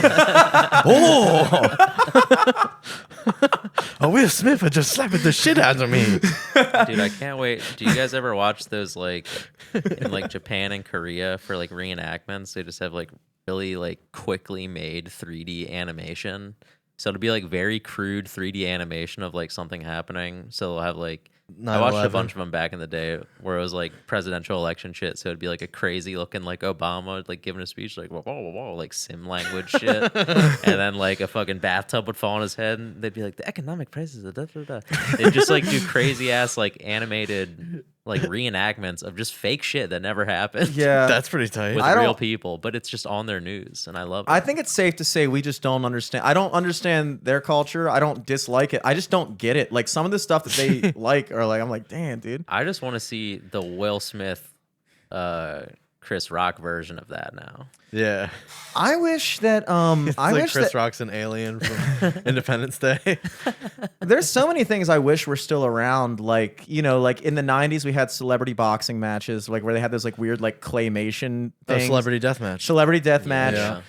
Oh, Will Smith had just slapping the shit out of me. Dude, I can't wait. Do you guys ever watch those like in like Japan and Korea for like reenactments? They just have like really like quickly made 3D animation. So it'll be like very crude 3D animation of like something happening. So they'll have like I watched a bunch of them back in the day where it was like presidential election shit. So it'd be like a crazy looking like Obama like giving a speech like whoa, whoa, whoa, whoa, like sim language shit, and then like a fucking bathtub would fall on his head, and they'd be like the economic prices. Da, da, da. They'd just like do crazy ass like animated like reenactments of just fake shit that never happened. Yeah, That's pretty tight. with real people, but it's just on their news, and I love it. I think it's safe to say we just don't understand. I don't understand their culture. I don't dislike it. I just don't get it. Like some of the stuff that they like are like, I'm like, damn, dude. I just want to see the Will Smith, Chris Rock version of that now. Yeah. I wish that It's I like wish Chris that Rock's an alien from Independence Day. there's so many things I wish were still around. Like, you know, like in the 90s we had celebrity boxing matches, like where they had those like weird like claymation things. Celebrity Deathmatch. Celebrity death match.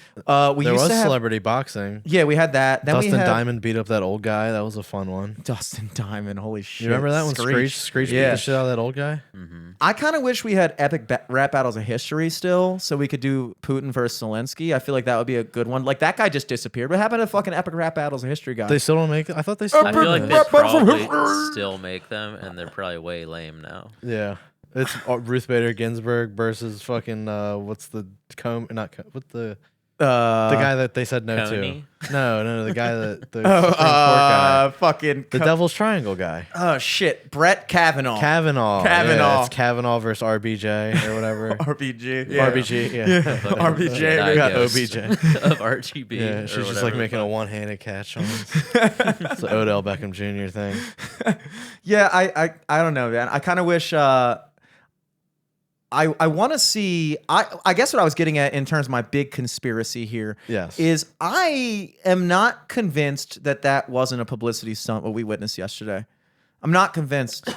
We There used was to have, celebrity boxing. yeah, we had that. Then Dustin we had Diamond beat up that old guy. That was a fun one. Dustin Diamond, holy shit. You remember that one? Screech beat the shit out of that old guy? I kind of wish we had epic rap battles of history still, so we could do Putin versus Zelensky. I feel like that would be a good one. Like that guy just disappeared. What happened to fucking epic rap battles of history guy? They still don't make it? I thought they still I feel like did. they probably still make them, and they're probably way lame now. Yeah. It's Ruth Bader Ginsburg versus fucking what's the the guy that they said no Coney? to. No, the guy that the Supreme Court guy. Fucking The Devil's Triangle guy. oh shit, Brett Kavanaugh. Kavanaugh. Kavanaugh. Yeah, it's Kavanaugh versus RBJ or whatever. RBG. Yeah. RBG, yeah. RBJ. We got Diagnosed OBJ. of RGB. Yeah, or she's just whatever like the making a fuck. one-handed catch on it. It's the Odell Beckham Jr. thing. Yeah, I don't know, man. I kind of wish I want to see. I guess what I was getting at in terms of my big conspiracy here Yes. is I am not convinced that that wasn't a publicity stunt what we witnessed yesterday. I'm not convinced.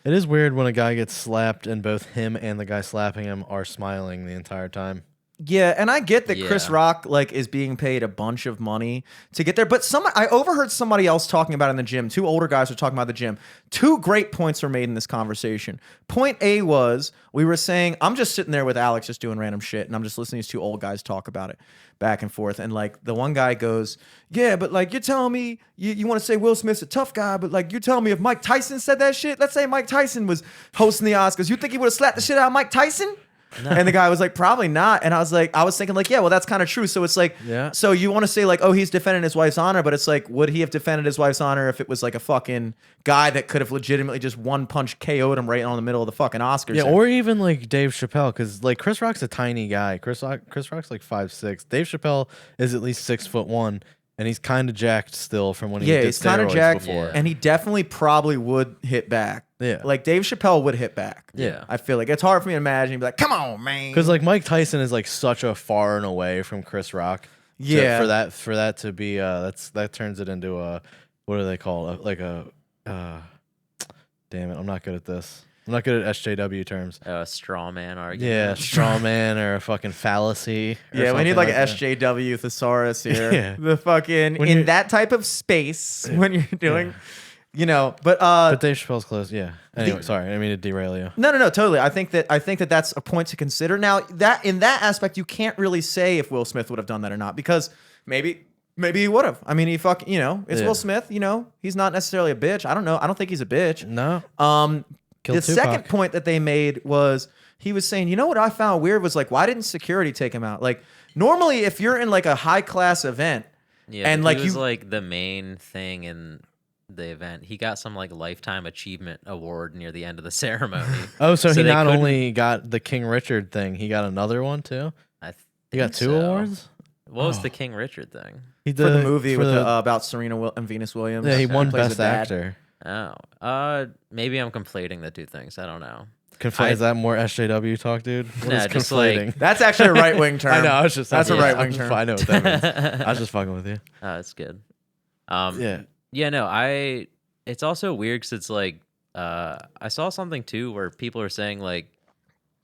It is weird when a guy gets slapped and both him and the guy slapping him are smiling the entire time. Yeah, and I get that Chris Yeah. Rock like is being paid a bunch of money to get there, but I overheard somebody else talking about it in the gym. Two older guys were talking about the gym. Two great points were made in this conversation. Point A was we were saying I'm just sitting there with Alex just doing random shit, and I'm just listening to these two old guys talk about it back and forth. And like the one guy goes, "Yeah, but like you're telling me you want to say Will Smith's a tough guy, but like you're telling me if Mike Tyson said that shit, let's say Mike Tyson was hosting the Oscars, you think he would have slapped the shit out of Mike Tyson?" No. And the guy was like, probably not. And I was thinking like, yeah, well, that's kind of true. So it's like, Yeah. so you want to say like, oh, he's defending his wife's honor, but it's like, would he have defended his wife's honor if it was like a fucking guy that could have legitimately just one punch KO'd him right on the middle of the fucking Oscars? Yeah, or even like Dave Chappelle, because like Chris Rock's a tiny guy. Chris Rock's like 5'6". Dave Chappelle is at least 6'1", and he's kind of jacked still from when he did he's kind of steroids jacked, before. and he definitely probably would hit back. Yeah. Like Dave Chappelle would hit back. Yeah. I feel like it's hard for me to imagine. He'd be like, come on, man. Because like Mike Tyson is like such a far and away from Chris Rock. Yeah. For that to be that turns it into a, what do they call it? Like a damn it, I'm not good at this. I'm not good at SJW terms. A straw man argument. Yeah, straw man or a fucking fallacy. Or Yeah, we need something like an that. SJW thesaurus here. Yeah. The fucking When in you're- that type of space when you're doing, you know. But But Dave Chappelle's close. Yeah. Anyway, sorry, I didn't mean to derail you. no, totally. I think that that's a point to consider. Now that in that aspect, you can't really say if Will Smith would have done that or not because maybe he would have. I mean, he fucking it's Yeah. Will Smith. You know, he's not necessarily a bitch. I don't know. I don't think he's a bitch. No. The second point that they made was he was saying, you know what I found weird was like, why didn't security take him out? Like normally if you're in like a high class event Yeah, And but like he was you, like the main thing in the event. He got some like lifetime achievement award near the end of the ceremony. Oh, so he they not couldn't- only got the King Richard thing, he got another one too. I He got think 2 so. awards. What was Oh. the King Richard thing? He for the did- movie for with the- about Serena and Venus Williams. yeah, he Okay. won Plays Best the dad. Actor. Oh, maybe I'm conflating the two things. I don't know. Is that more SJW talk, dude? What Nah, is just like- conflating? That's actually a right wing term. I know. I was just That's a Yeah. right-wing term. I know what that means. I was just fucking with you. Oh, that's good. Yeah. Yeah, no, it's also weird because it's like, I saw something too where people are saying like,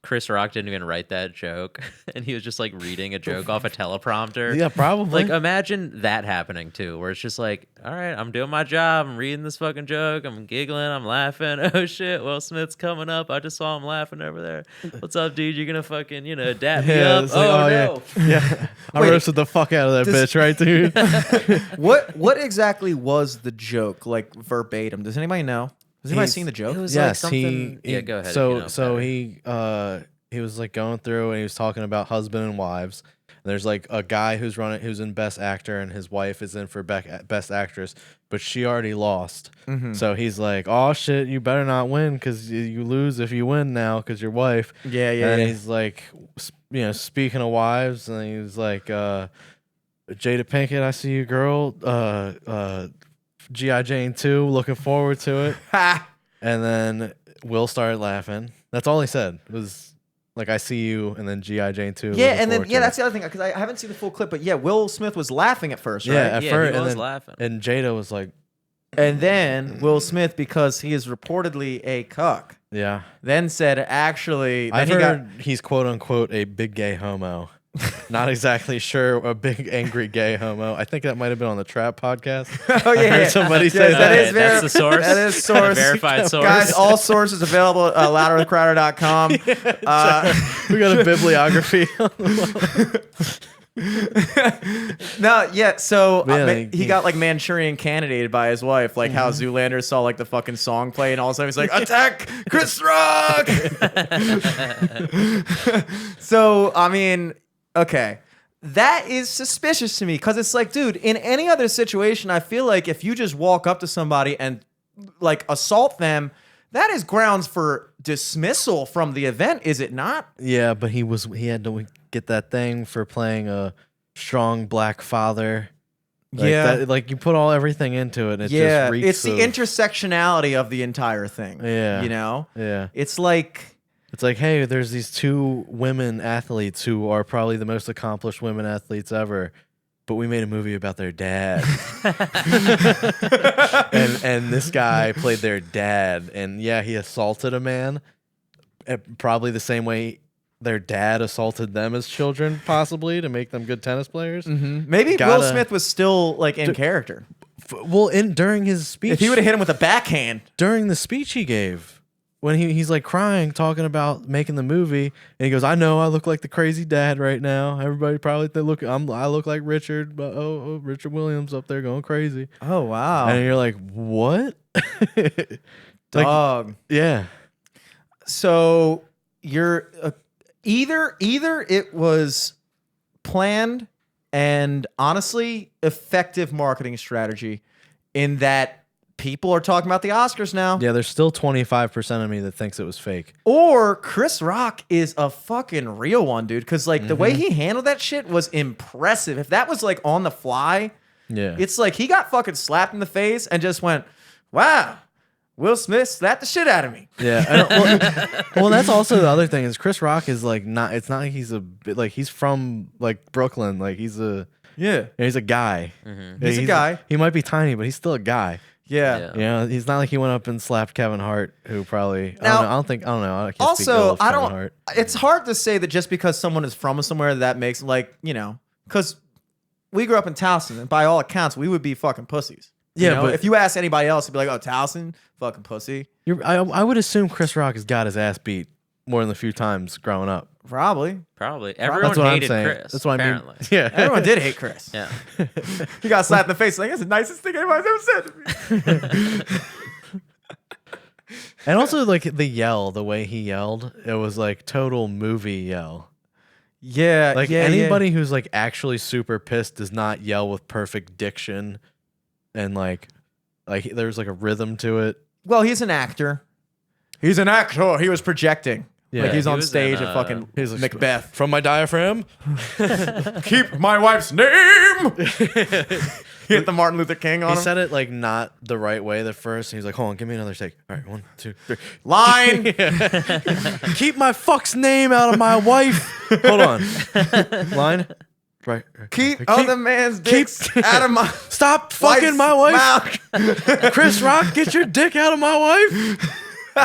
Chris Rock didn't even write that joke, and he was just like reading a joke off a teleprompter. Yeah, probably. Like, imagine that happening too, where it's just like, all right, I'm doing my job, I'm reading this fucking joke, I'm giggling, I'm laughing. Oh shit, Will Smith's coming up. I just saw him laughing over there. What's up, dude? You're gonna fucking, dap me Yeah, up? it's like, Oh, oh, no. yeah. I Wait, roasted the fuck out of that does- bitch, right, dude? What exactly was the joke, like verbatim? Does anybody know? Has anybody He's- seen the joke? It was like Yes, something. he. Yeah, go ahead. So, if you know better. he was like going through and he was talking about husband and wives. And there's like a guy who's in Best Actor, and his wife is in for Best Actress, but she already lost. Mm-hmm. So he's like, "Oh shit, you better not win because you lose if you win now because your wife." Yeah, yeah, And yeah. he's like, speaking of wives, and he was like, "Jada Pinkett, I see you, girl. G.I. Jane 2, looking forward to it." Ha! And then Will started laughing. That's all he said. It was like, "I see you," and then G.I. Jane 2. Yeah, looking and then forward to that's it. the other thing because I haven't seen the full clip, but yeah, Will Smith was laughing at first, Yeah, right? at Yeah, first, he and was then laughing. and Jada was like, And then Will Smith, because he is reportedly a cuck, "Yeah." then said, "Actually, then I've he heard he's quote unquote a big gay homo. Not exactly sure, a big angry gay homo. I think that might have been on the Trap podcast. Oh yeah, I heard yeah. somebody Yes, say that that. is That's the source. That is source. A verified source. Guys, all sources available at louderwithcrowder.com. We got a bibliography. No, yeah. So Yeah, like, he got like Manchurian candidated by his wife, like how Zoolander saw like the fucking song play, and all of a sudden he's like, "Attack Chris Rock!" So I mean, okay, that is suspicious to me because it's like, dude, in any other situation, I feel like if you just walk up to somebody and like assault them, that is grounds for dismissal from the event, is it not? Yeah, but he had to get that thing for playing a strong black father. Like Yeah. that, like you put everything into it. And it Yeah, just reeks it's the of- intersectionality of the entire thing. Yeah. You know? Yeah, It's like, it's like, hey, there's these 2 women athletes who are probably the most accomplished women athletes ever, but we made a movie about their dad. and this guy played their dad, and yeah, he assaulted a man, probably the same way their dad assaulted them as children, possibly to make them good tennis players. maybe Will Gotta- Smith was still like in character. Well, during his speech, If he would have hit him with a backhand. during the speech he gave, when he's like crying, talking about making the movie, and he goes, "I know I look like the crazy dad right now. Everybody probably I look like Richard, but Richard Williams up there going crazy." Oh, wow. And you're like, "What?" Like, Dog. yeah. So you're either it was planned and honestly effective marketing strategy in that people are talking about the Oscars now. Yeah, there's still 25% of me that thinks it was fake. Or Chris Rock is a fucking real one, dude. Because like the way he handled that shit was impressive. If that was like on the fly, Yeah. it's like he got fucking slapped in the face and just went, "Wow, Will Smith slapped the shit out of me." Yeah. Well, that's also the other thing is Chris Rock is like not. It's not like he's a bit like he's from like Brooklyn. Like he's a guy. He's a guy. He might be tiny, but he's still a guy. Yeah. Yeah. He's not like he went up and slapped Kevin Hart, who probably Now- I don't know. I can't speak ill Also, of I Kevin don't. Hart. It's hard to say that just because someone is from somewhere that makes like because we grew up in Towson, and by all accounts, we would be fucking pussies. Yeah, but- if you ask anybody else, it'd be like, "Oh, Towson, fucking pussy." I would assume Chris Rock has got his ass beat more than a few times growing up. Probably. Probably. That's Everyone what I'm hated saying. Chris. That's what I mean. apparently. Yeah. Everyone did hate Chris. Yeah. He got slapped in the face. Like, that's the nicest thing anybody's ever said to me. And also like the yell, the way he yelled, it was like total movie yell. Yeah, Like yeah, anybody who's like actually super pissed does not yell with perfect diction and like there's like a rhythm to it. Well, he's an actor. He's an actor. He was projecting. Yeah. Like he's He on was stage in, at fucking He's like, Macbeth. From my diaphragm. Keep my wife's name. He hit the Martin Luther King on He him. said it like not the right way the first. And he's like, hold on, give me another take. All right, 1, 2, 3. Line. Keep my fuck's name out of my wife. Hold on. Line. Right. Keep other man's dicks out of my Stop fucking my wife. mouth. Chris Rock, get your dick out of my wife.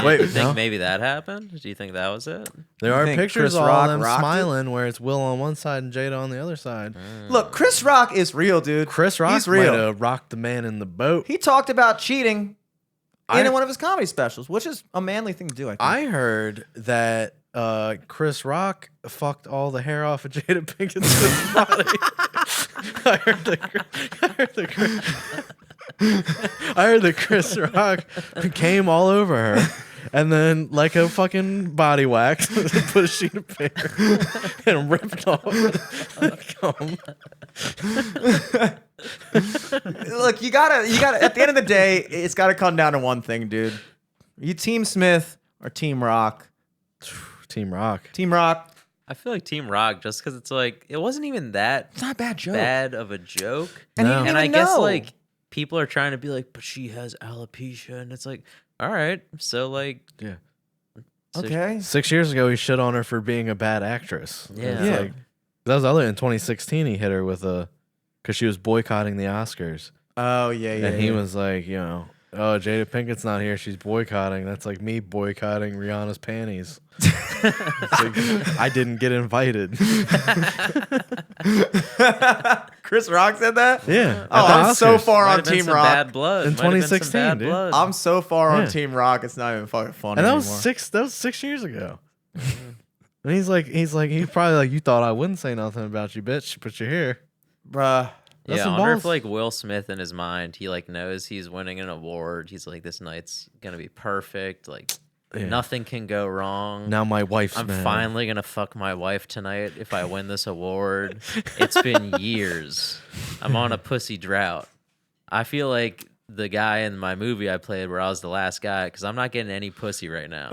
Do Wait, you think no? maybe that happened? Do you think that was it? There are think pictures Chris of all Rock them rocked it? smiling where it's Will on one side and Jada on the other side. Look, Chris Rock is real, dude. Chris Rock He's real. might have rocked the man in the boat. He talked about cheating in I- one of his comedy specials, which is a manly thing to do, I think. I heard that Chris Rock fucked all the hair off of Jada Pinkett's body. I heard that Chris Rock came all over her, and then like a fucking body wax, put a sheet of paper and ripped off the comb. Look, you gotta. At the end of the day, it's gotta come down to one thing, dude. Are you Team Smith or Team Rock? Team Rock. Team Rock. I feel like Team Rock just because it's like it wasn't even that It's not a bad joke. bad of a joke. And No. he didn't And I even guess know. like people are trying to be like, but she has alopecia, and it's like, all right, so like, Yeah. so Okay. 6 years ago, he shit on her for being a bad actress. Yeah. It's Yeah. like, that was the other in 2016. He hit her with because she was boycotting the Oscars. Oh yeah, yeah. And he yeah. was like, oh, Jada Pinkett's not here. She's boycotting. That's like me boycotting Rihanna's panties. It's like, I didn't get invited. Chris Rock said that. Yeah. Oh, at the I'm so Oscars. far might on have been Team some Rock. bad blood In Might have been some 2016, bad dude. blood. I'm so far on Yeah. Team Rock. It's not even fucking funny And that anymore. was 6 years ago. And he's probably like, you thought I wouldn't say nothing about you, bitch, but you're here. Bruh. That's Yeah, I some wonder if balls. like Will Smith in his mind, he like knows he's winning an award. He's like, this night's gonna be perfect. Like Yeah. nothing can go wrong. Now my wife's I'm mad. finally gonna fuck my wife tonight if I win this award. It's been years. I'm on a pussy drought. I feel like the guy in my movie I played where I was the last guy because I'm not getting any pussy right now.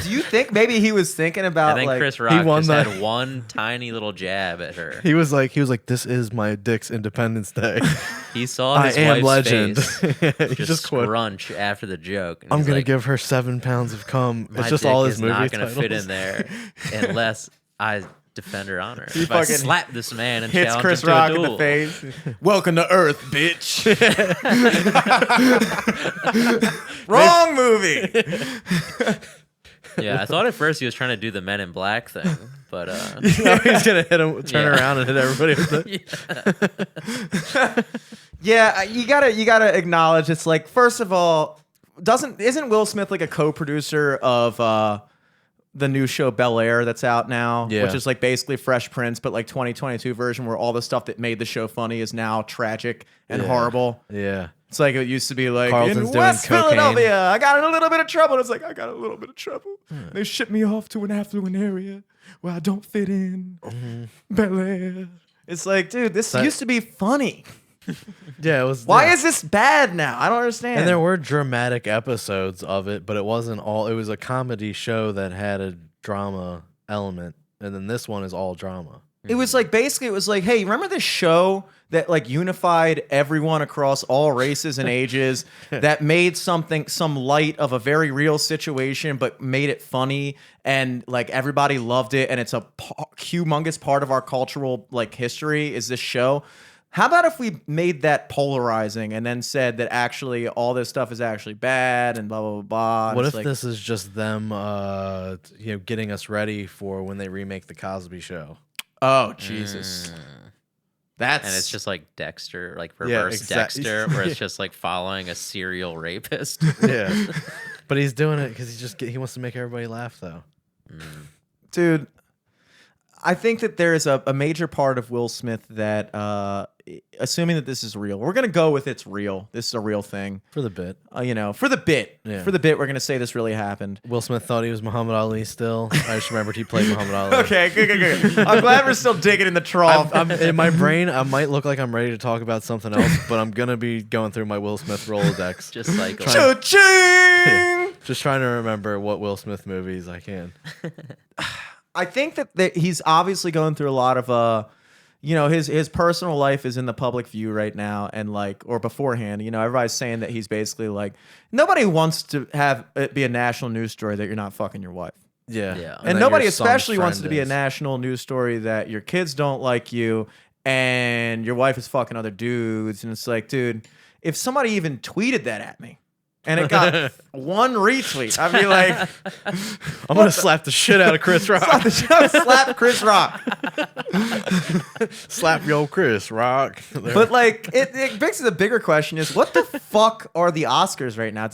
Do you think maybe he was thinking I about think like Chris Rock won just that. had one tiny little jab at her. He was like, this is my dick's Independence Day. He saw I his am wife's legend. face He just quoted. scrunch after the joke. and I'm he's gonna like, give her 7 pounds of cum. my It's just dick all his is movie not gonna titles. fit in there unless I defend her honor. He If I fucking slap this man and hits challenge Chris him to Rock a in the duel. face. Welcome to Earth, bitch. Wrong movie. Yeah, I thought at first he was trying to do the Men in Black thing, but He's gonna hit him, turn Yeah. around, and hit everybody with it. Yeah, you gotta acknowledge it's like, first of all, isn't Will Smith like a co-producer of the new show Bel Air that's out now, Yeah. which is like basically Fresh Prince, but like 2022 version where all the stuff that made the show funny is now tragic and Yeah. horrible. Yeah. It's like it used to be like Carlton's in doing West cocaine. Philadelphia, I got in a little bit of trouble. It's like I got a little bit of trouble. They shipped me off to an affluent area where I don't fit in. Bel Air. It's like, dude, this That- used to be funny. Yeah, it was. Why yeah. is this bad now? I don't understand. And there were dramatic episodes of it, but it wasn't all. It was a comedy show that had a drama element, and then this one is all drama. It was like basically it was like, hey, remember this show that like unified everyone across all races and ages that made some light of a very real situation but made it funny and like everybody loved it and it's a humongous part of our cultural like history is this show. How about if we made that polarizing and then said that actually all this stuff is actually bad and blah blah blah blah. And What it's if like, this is just them, getting us ready for when they remake the Cosby Show? oh Jesus. That's And it's just like Dexter, like Yeah, reverse exact- Dexter, where it's just like following a serial rapist. Yeah, but he's doing it because he wants to make everybody laugh, though. dude, I think that there is a major part of Will Smith that assuming that this is real, we're gonna go with it's real. This is a real thing. For the bit. For the bit, Yeah. we're gonna say this really happened. Will Smith thought he was Muhammad Ali still. I just remembered he played Muhammad Ali. Okay, good. I'm glad we're still digging in the trough. I'm, in my brain, I might look like I'm ready to talk about something else, but I'm gonna be going through my Will Smith Rolodex. Just like Cha-ching! Yeah. Just trying to remember what Will Smith movies I can. I think that he's obviously going through a lot of his personal life is in the public view right now, and or beforehand, everybody's saying that he's basically nobody wants to have it be a national news story that you're not fucking your wife. Yeah. And nobody especially wants it to be a national news story that your kids don't like you and your wife is fucking other dudes. And it's like, dude, if somebody even tweeted that at me and it got one retweet, I'd be like, I'm going to slap the shit out of Chris Rock. slap Chris Rock. Slap yo Chris Rock. But it begs the bigger question is, what the fuck are the Oscars right now?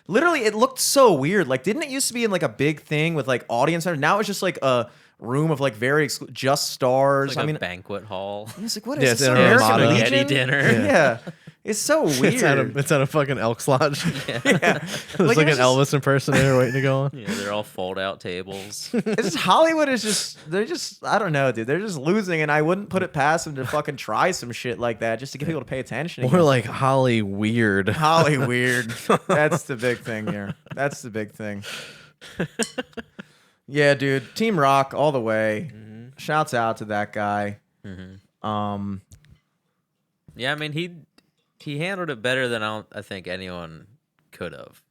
Literally, it looked so weird. Didn't it used to be in a big thing with audience? Now it's just a room of very just stars. a banquet hall. It's what is it's this? in American Ramada. Legion? Spaghetti dinner. Yeah. It's so weird. It's at a fucking Elks Lodge. Yeah. It's like an Elvis impersonator waiting to go on. Yeah, they're all fold-out tables. It's just Hollywood they're just, I don't know, dude. They're just losing, and I wouldn't put it past them to fucking try some shit like that just to get people to pay attention. More like Holly Weird. Holly Weird. That's the big thing here. That's the big thing. Yeah, dude. Team Rock all the way. Mm-hmm. Shouts out to that guy. Mm-hmm. Yeah, I mean, he handled it better than I think anyone could have.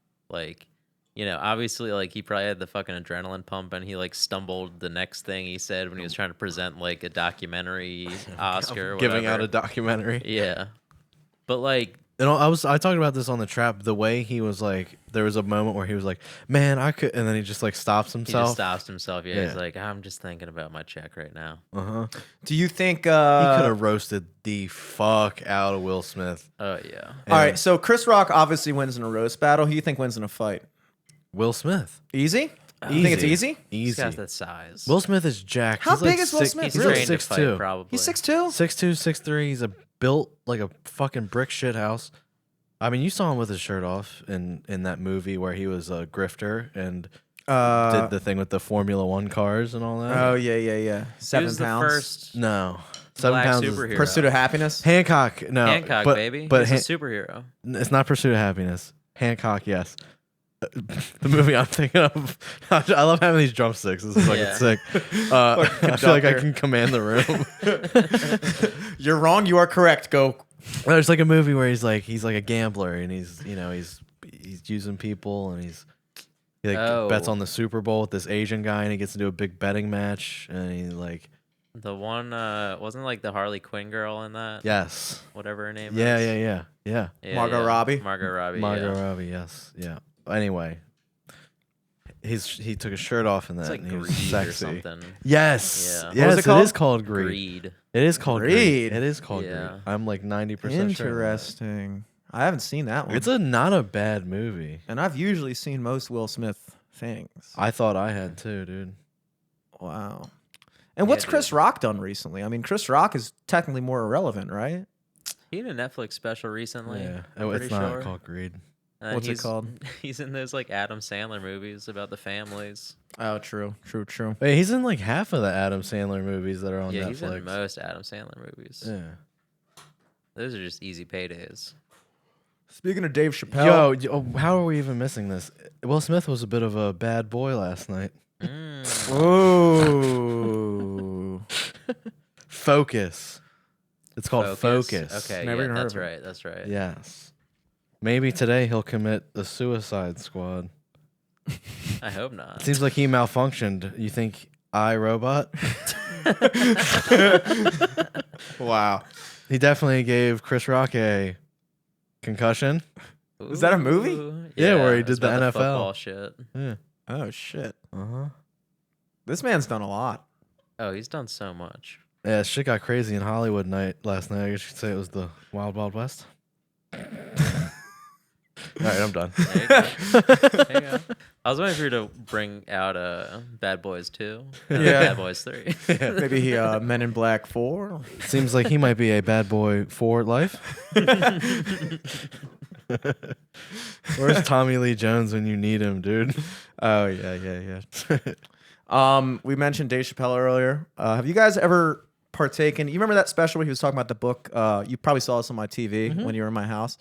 Obviously, he probably had the fucking adrenaline pump, and he stumbled the next thing he said when he was trying to present a documentary Oscar, or giving whatever. out a documentary. Yeah, but I talked about this on the trap. The way he was there was a moment where he was like, "Man, I could," and then he just stops himself. He just stops himself. Yeah, he's like, "I'm just thinking about my check right now." Do you think he could have roasted the fuck out of Will Smith? Oh yeah. All right, so Chris Rock obviously wins in a roast battle. Who do you think wins in a fight? Will Smith. Easy? You think it's easy? He's Easy. got that size. Will Smith is jacked. How He's big is Will Smith? He's He's trained to 6'2". fight, probably. He's 6'2"? 6'2", 6'3". He's built like a fucking brick shit house. I mean, you saw him with his shirt off in that movie where he was a grifter and did the thing with the Formula One cars and all that. Oh, yeah. 7 Who's pounds. the first No. 7 black pounds superhero? is Pursuit of Happiness? Hancock. No. Hancock, baby. But He's a superhero. it's not Pursuit of Happiness. Hancock, yes. The movie I'm thinking of. I love having these drumsticks. This is fucking sick. I feel like I can command the room. You're wrong. You are correct. Go. There's a movie where he's like a gambler and he's using people and he bets on the Super Bowl with this Asian guy and he gets into a big betting match and he The one wasn't the Harley Quinn girl in that? yes. Whatever her name Yeah, is. yeah. Margot Robbie? Margot Robbie. Margot yeah. Robbie, yes. Yeah. Anyway. He took his shirt off in that It's and he was Greed sexy. or something. Yes. Yeah. Yes, What was it called? It is called Greed. Greed. It is called Greed. Greed. It is called Yeah. Greed. I'm 90% sure. Interesting. I haven't seen that one. It's not a bad movie. And I've usually seen most Will Smith things. I thought I had too, dude. Wow. And what's dude. Chris Rock done recently? I mean, Chris Rock is technically more irrelevant, right? He had a Netflix special recently. Yeah. I'm It's pretty not sure. called Greed. What's it he's- called? He's in those Adam Sandler movies about the families. Oh, true. Wait, he's in half of the Adam Sandler movies that are on Yeah, Netflix. he's in most Adam Sandler movies. Yeah. Those are just easy paydays. Speaking of Dave Chappelle. Yo, how are we even missing this? Will Smith was a bit of a bad boy last night. Ooh. Focus. It's called Focus. Okay, Never yeah, even heard that's of it. right. That's right. Yes. Maybe today he'll commit the Suicide Squad. I hope not. Seems like he malfunctioned. You think iRobot? Wow. He definitely gave Chris Rock a concussion. Is that a movie? Ooh, Yeah, where he it's did the about NFL. football shit. Yeah. Oh, shit. Uh-huh. This man's done a lot. Oh, he's done so much. Yeah, shit got crazy in Hollywood last night. I guess you could say it was the Wild Wild West. right, I'm done. There you go. There you go. I was waiting for you to bring out Bad Boys 2. Yeah. Bad Boys 3. Maybe he Men in Black 4. Seems like he might be a bad boy for life. Where's Tommy Lee Jones when you need him, dude? Oh yeah. We mentioned Dave Chappelle earlier. Have you guys ever partaken? You remember that special where he was talking about the book? You probably saw this on my TV when you were in my house.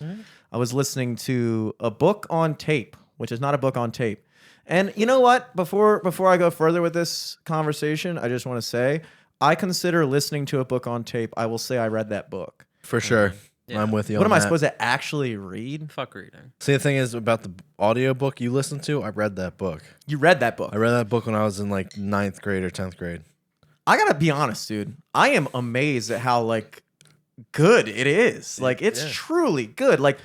I was listening to a book on tape, which is not a book on tape. And you know what? Before I go further with this conversation, I just want to say I consider listening to a book on tape. I will say I read that book. For sure. Yeah. I'm with you What on am I that. supposed to actually read? Fuck reading. See, the thing is about the audiobook you listen to, I read that book. You read that book. I read that book when I was in like 9th grade or 10th grade. I gotta be honest, dude. I am amazed at how like good it is. Like it's truly good. Like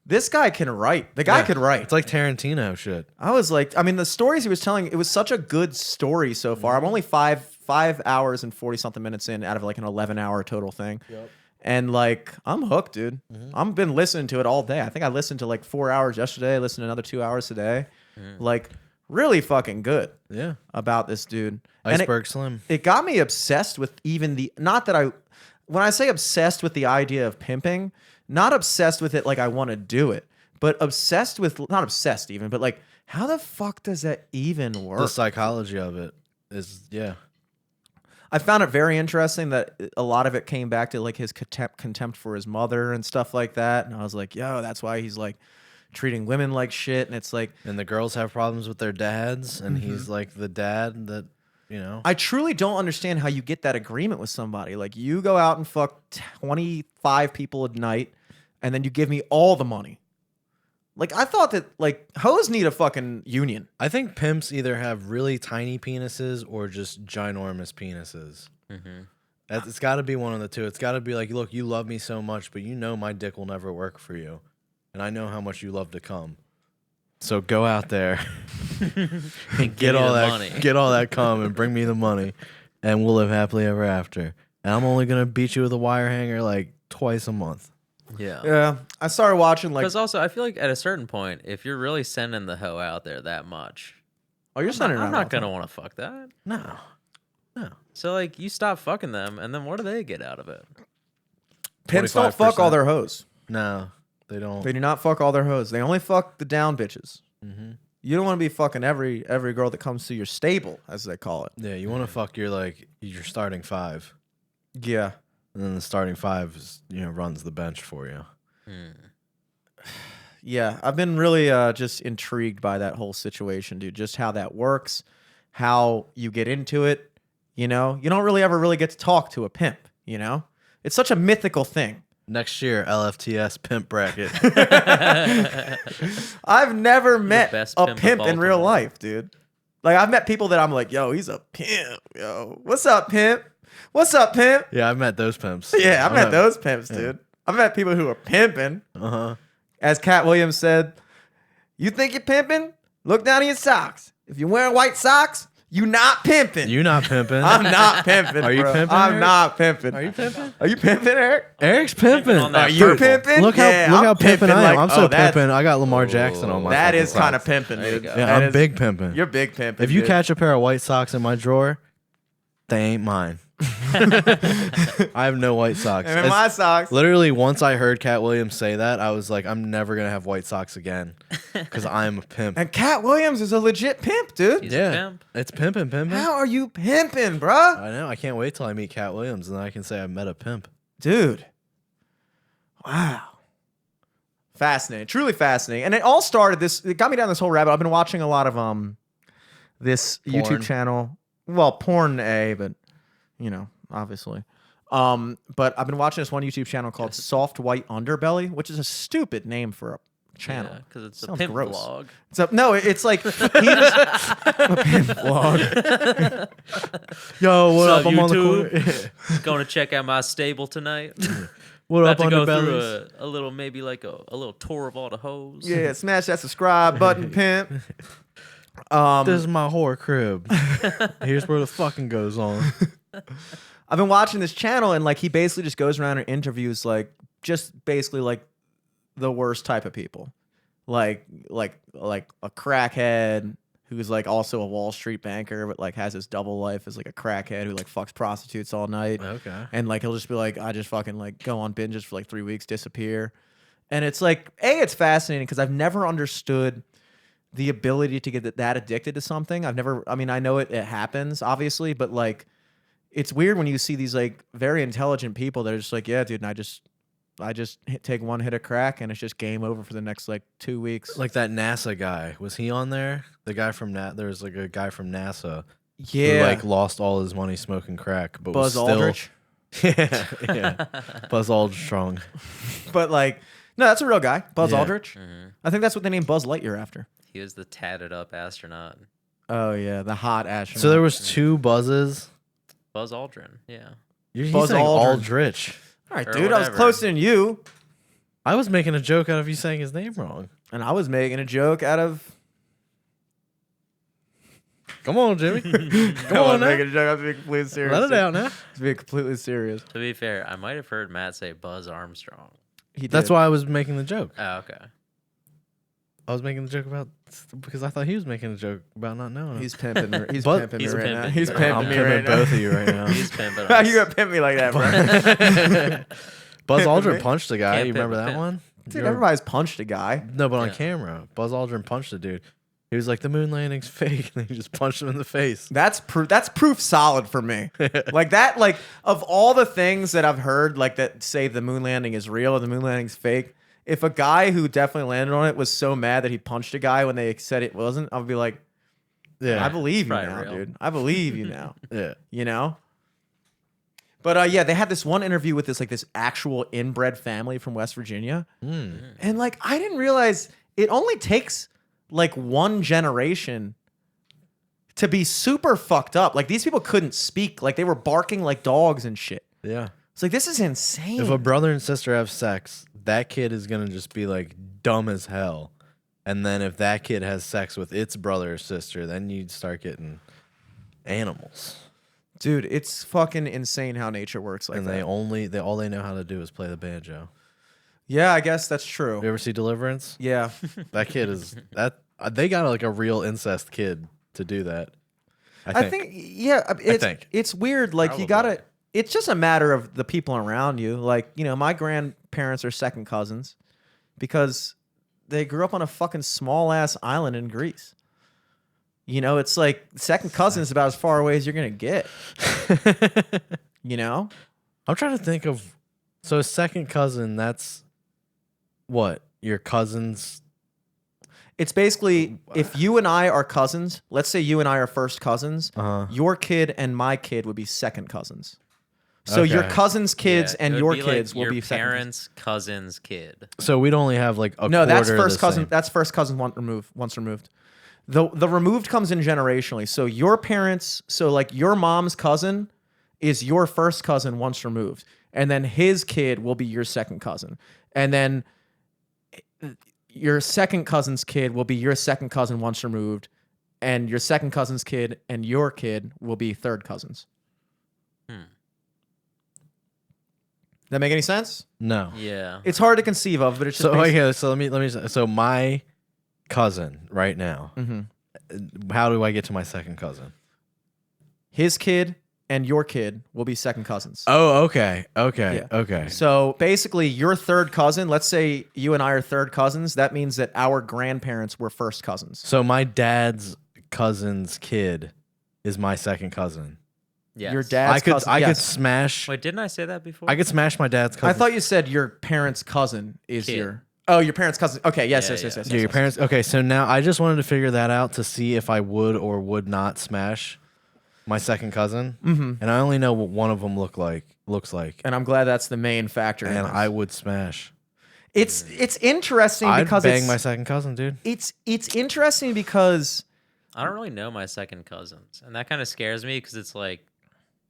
this guy can write. The guy could write. It's like Tarantino shit. I was like, I mean, the stories he was telling, it was such a good story so far. I'm only five hours and 40 something minutes in out of like an 11-hour total thing. Yep. And like, I'm hooked, dude. I've been listening to it all day. I think I listened to like 4 hours yesterday. I listened to another 2 hours today. Like, really fucking good Yeah. about this dude. And Iceberg Slim. it got me obsessed with even the, not that when I say obsessed with the idea of pimping, not obsessed with it like I want to do it, but obsessed with, not obsessed even, but like, how the fuck does that even work? The psychology of it is, yeah. I found it very interesting that a lot of it came back to like his contempt for his mother and stuff like that. And I was like, yo, that's why he's like treating women like shit. And it's like, And the girls have problems with their dads, and he's like the dad that, you know. I truly don't understand how you get that agreement with somebody. Like you go out and fuck 25 people a night and then you give me all the money. Like I thought that like hoes need a fucking union. I think pimps either have really tiny penises or just ginormous penises. It's got to be one of the two. It's got to be like, look, you love me so much, but you know my dick will never work for you. And I know how much you love to come. So go out there and get all that money. Get all that cum and bring me the money, and we'll live happily ever after. And I'm only going to beat you with a wire hanger like twice a month. Yeah. Yeah. I started watching like, Because also, I feel like at a certain point, if you're really sending the hoe out there that much, oh, you're sending I'm not going to want to fuck that. No. So, like, you stop fucking them, and then what do they get out of it? Pimps don't fuck all their hoes. No, they don't. They do not fuck all their hoes. They only fuck the down bitches. You don't want to be fucking every girl that comes to your stable, as they call it. Yeah, you want to fuck your starting five. Yeah. And then the starting five is, runs the bench for you. Yeah, I've been really just intrigued by that whole situation, dude. Just how that works, how you get into it. You don't really ever really get to talk to a pimp. It's such a mythical thing. Next year, LFTS pimp bracket. I've never met best a pimp of pimp in real Baltimore. life, dude. Like I've met people that I'm like, yo, he's a pimp. Yo, what's up, pimp? What's up, pimp? Yeah, I've met those pimps. Yeah, I've met those pimps, dude. I've met people who are pimping. Uh-huh. As Cat Williams said, you think you're pimping? Look down at your socks. If you're wearing white socks, you not pimping. You not pimping. I'm not pimping. Are you bro. pimping, I'm Eric? not pimping. Are you pimping? Are you pimping, Eric? Eric's pimping. on that Are you purple. pimping? Look Yeah, how I'm pimping I am. like- I'm so that's- pimping. I got Lamar Jackson on my That fucking is kind of socks. pimping, There you dude. go. Yeah, That I'm is- big pimping. You're big pimping. If you dude. catch a pair of white socks in my drawer, they ain't mine. I have no white socks. And in my socks. Literally, once I heard Cat Williams say that, I was like, I'm never going to have white socks again because I'm a pimp. And Cat Williams is a legit pimp, dude. He's a Yeah, pimp. it's pimping. How are you pimping, bruh? I know. I can't wait till I meet Cat Williams and then I can say I met a pimp. Dude. Wow. Fascinating. Truly fascinating. And it all started it got me down this whole rabbit. I've been watching a lot of this Porn. YouTube channel. Well, porn but obviously. But I've been watching this one YouTube channel called Soft White Underbelly, which is a stupid name for a channel. Yeah, because it's a Sounds pimp gross. vlog. No, it's like a pimp vlog. Yo, what What's up? up, I'm on the YouTube? corner. Going to check out my stable tonight. What About up, to go underbellies? through a little, maybe like a little tour of all the hoes. Yeah, smash that subscribe button, pimp. This is my whore crib. Here's where the fucking goes on. I've been watching this channel and like he basically just goes around and interviews like just basically like the worst type of people. like a crackhead who's like also a Wall Street banker, but like has his double life as like a crackhead who like fucks prostitutes all night. Okay. And like he'll just be like, I just fucking like go on binges for like 3 weeks, disappear. And it's like, it's fascinating because I've never understood the ability to get that addicted to something. I know it happens, obviously, but like it's weird when you see these like very intelligent people that are just like, yeah, dude, and I just take one hit of crack and it's just game over for the next like 2 weeks. Like that NASA guy, was he on there? The guy from there was like a guy from NASA Yeah, who like lost all his money smoking crack, but Buzz was still Aldrich. yeah. Buzz Aldrich. But like, no, that's a real guy, Buzz Yeah. Aldrich. I think that's what they named Buzz Lightyear after. He was the tatted up astronaut. Oh yeah, the hot astronaut. So there was 2 Buzzes. Buzz Aldrin. Yeah. He's Buzz saying Aldrin. Aldrich. All right, or dude, I was whatever. closer than you, I was making a joke out of you saying his name wrong. and I was making a joke out of. Come on, Jimmy. Come I on was now. making a joke. I was being completely serious. Let it out now. To be completely serious. To be fair, I might have heard Matt say Buzz Armstrong. That's why I was making the joke. Oh, okay. I was making the joke about because I thought he was making a joke about not knowing him. He's pimping. He's But- pimping He's me right pimping now. you. He's I'm pimping I'm me pimping right now. both of you right now. He's pimping How us. you gonna pimp me like that, bro? Buzz Pimping Aldrin me? punched a guy. Can't You remember pimp a that pimp. one? Dude, everybody's punched a guy. No, but on Yeah. camera, Buzz Aldrin punched a dude. He was like, "The moon landing's fake," and he just punched him in the face. That's proof. That's proof solid for me. Like that. Like of all the things that I've heard, like that say the moon landing is real or the moon landing's fake. If a guy who definitely landed on it was so mad that he punched a guy when they said it wasn't, I would be like, Yeah, I believe you probably now, real. dude. I believe you now. yeah. You know. But yeah, they had this one interview with this actual inbred family from West Virginia, and like I didn't realize it only takes like one generation to be super fucked up. Like these people couldn't speak, like they were barking like dogs and shit. Yeah. It's like this is insane. If a brother and sister have sex, that kid is gonna just be like dumb as hell. And then if that kid has sex with its brother or sister, then you'd start getting animals. Dude, it's fucking insane how nature works like And that. all they know how to do is play the banjo. Yeah, I guess that's true. You ever see Deliverance? Yeah. That kid is that they got like a real incest kid to do that. I think yeah, it's weird. Like you Probably. gotta. It's just a matter of the people around you. Like my grandparents are second cousins because they grew up on a fucking small ass island in Greece. It's like second cousin is about as far away as you're gonna get. I'm trying to think of so a second cousin, that's what? Your cousins. It's basically if you and I are cousins. Let's say you and I are first cousins. Your kid and my kid would be second cousins. So your Okay. cousins' kids Yeah, and it your would be like kids will your be second cousins. parents' cousin's kid. So we'd only have like a No, that's quarter first the cousin. same. That's first cousin once removed. The removed comes in generationally. So your parents, so like your mom's cousin is your first cousin once removed, and then his kid will be your second cousin, and then your second cousin's kid will be your second cousin once removed, and your second cousin's kid and your kid will be third cousins. That make any sense? No. Yeah. It's hard to conceive of, but it's just So basic- okay, so let me so my cousin right now. How do I get to my second cousin? his kid and your kid will be second cousins. Oh, okay. Okay. Yeah. Okay. So basically, your third cousin, let's say you and I are third cousins, that means that our grandparents were first cousins. So my dad's cousin's kid is my second cousin. Yes. Your dad's I could cousin. I could yes. smash Wait, didn't I say that before? I could smash my dad's cousin. I thought you said your parents' cousin is Kid. your. Oh, your parents' cousin. Okay, yes, Yeah, yes, yes, yeah. yes. Yeah, your yes. parents. Okay, so now I just wanted to figure that out to see if I would or would not smash my second cousin, and I only know what one of them looks like, And I'm glad that's the main factor. in and this. I would smash. It's interesting I'd because bang it's, my second cousin, dude. it's interesting because I don't really know my second cousins, and that kind of scares me because it's like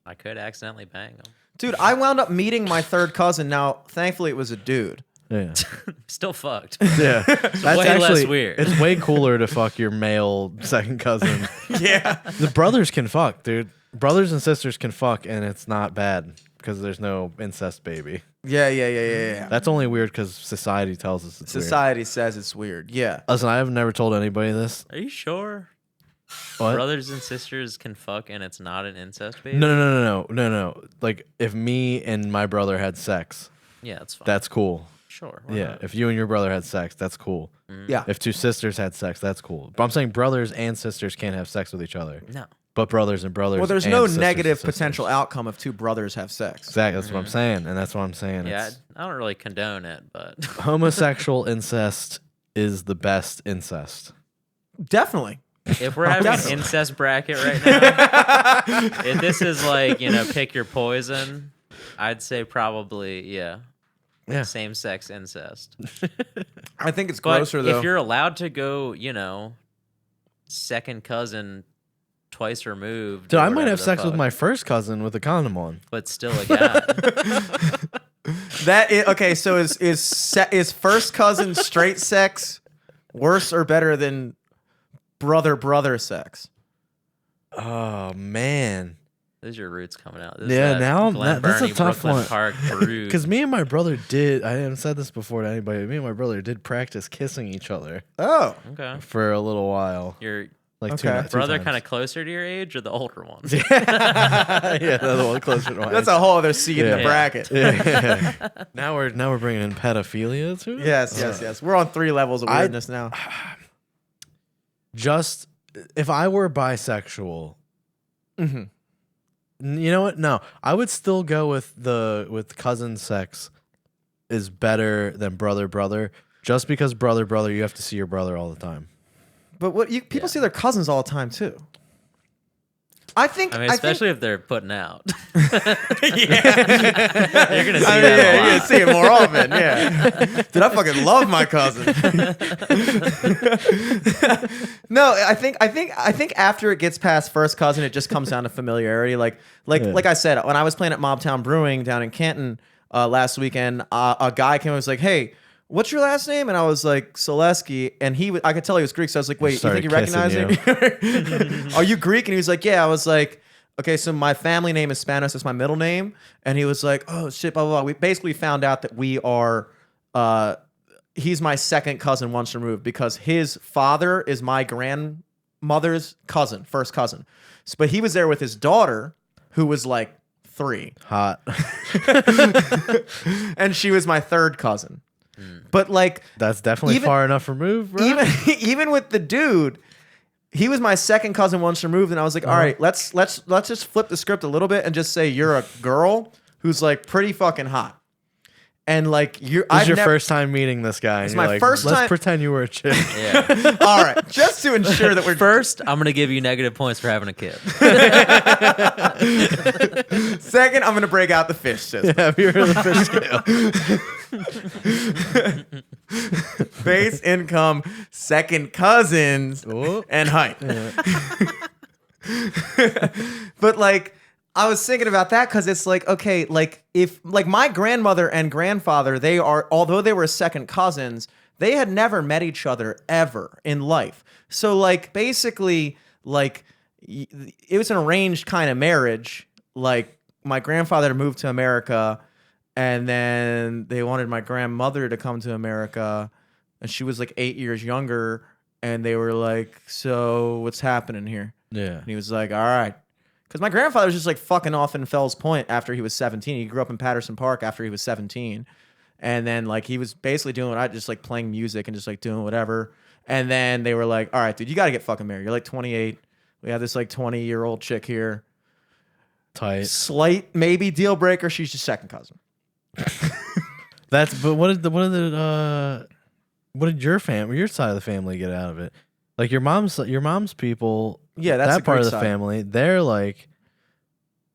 I could accidentally bang them. dude, I wound up meeting my third cousin. Now, thankfully, it was a dude. Yeah, Still fucked. yeah. That's way less actually weird. It's way cooler to fuck your male second cousin. Yeah. The brothers can fuck, dude. Brothers and sisters can fuck, and it's not bad. because there's no incest baby. Yeah. That's only weird because society tells us it's Society says it's weird. Yeah. weird. Listen, I have never told anybody this. Are you sure? What? Brothers and sisters can fuck and it's not an incest baby? No. Like, if me and my brother had sex, Yeah, that's fine. that's cool. Sure. why Yeah, not? if you and your brother had sex, that's cool. Yeah. If two sisters had sex, that's cool. But I'm saying brothers and sisters can't have sex with each other. No. But brothers and brothers. Well, there's and no sisters and negative sisters. potential outcome if two brothers have sex. Exactly. That's what I'm saying, and that's what I'm saying. Yeah, It's- I don't really condone it, but homosexual incest is the best incest. Definitely. if we're having an incest bracket right now, if this is like, pick your poison, I'd say probably, Yeah. same sex incest. I think it's But grosser, though. if you're allowed to go, second cousin twice removed. Dude, or I might whatever have the sex with fuck, my first cousin with a condom on. but still a guy. Okay, so is first cousin straight sex worse or better than brother sex? Oh man. There's your roots coming out. This is Yeah, that now Glen that's a Burnie, tough Brooklyn one. Park brood. Because me and my brother did, I haven't said this before to anybody, me and my brother did practice kissing each other Oh, Okay. for a little while. Your Like Okay. two brother times. kind of closer to your age or the older one? Yeah, the other one closer to mine. that's a whole other seat in Yeah. the bracket. Yeah. Now we're bringing in pedophilia too. Yes. We're on 3 levels of weirdness now. Just if I were bisexual, Mm-hmm. you know what? No, I would still go with cousin sex is better than brother. Just because brother, you have to see your brother all the time. But people see their cousins all the time too. I think. I mean, especially if they're putting out. yeah. You're going to see I mean, that yeah, a you're gonna lot. see it more often. Yeah, dude, I fucking love my cousin. No, I think after it gets past first cousin, it just comes down to familiarity. Like I said, when I was playing at Mobtown Brewing down in Canton last weekend, a guy came and was like, "Hey, what's your last name?" And I was like, Selesky, and I could tell he was Greek, so I was like, "Wait, you think you recognize me? Are you Greek?" And he was like, "Yeah." I was like, "Okay, so my family name is Spanos. It's my middle name." And he was like, "Oh shit, blah blah blah." We basically found out that we are. He's my second cousin once removed because his father is my grandmother's cousin, first cousin. But he was there with his daughter, who was like 3, Hot. and she was my third cousin. But like, That's definitely Even- far enough removed, bro. even with the dude, he was my second cousin once removed, and I was like, all right, let's just flip the script a little bit and just say you're a girl who's like pretty fucking hot, and like This is your first time meeting this guy. It's and you're my like, first Let's time- pretend you were a chick. Yeah. All right, just to ensure that we're First, I'm going to give you negative points for having a kid. second, I'm gonna break out the fish system. Have you heard of the fish scale? Base income, second cousins, Oh. and height. But like, I was thinking about that because it's like, okay, like if like my grandmother and grandfather, although they were second cousins, they had never met each other ever in life. So like basically, like it was an arranged kind of marriage. Like my grandfather moved to America, and then they wanted my grandmother to come to America, and she was like 8 years younger, and they were like, "So what's happening here?" Yeah. And he was like, "All right." Because my grandfather was just like fucking off in Fells Point after he was 17. He grew up in Patterson Park after he was 17. And then like he was basically doing what I just like playing music and just like doing whatever. And then they were like, all right, dude, you got to get fucking married. You're like 28. We have this like 20-year-old chick here. Tight. Slight maybe deal breaker. She's just second cousin. But what did your side of the family get out of it? Like your mom's people. Yeah, that's that the part Greek of the side. family. They're like,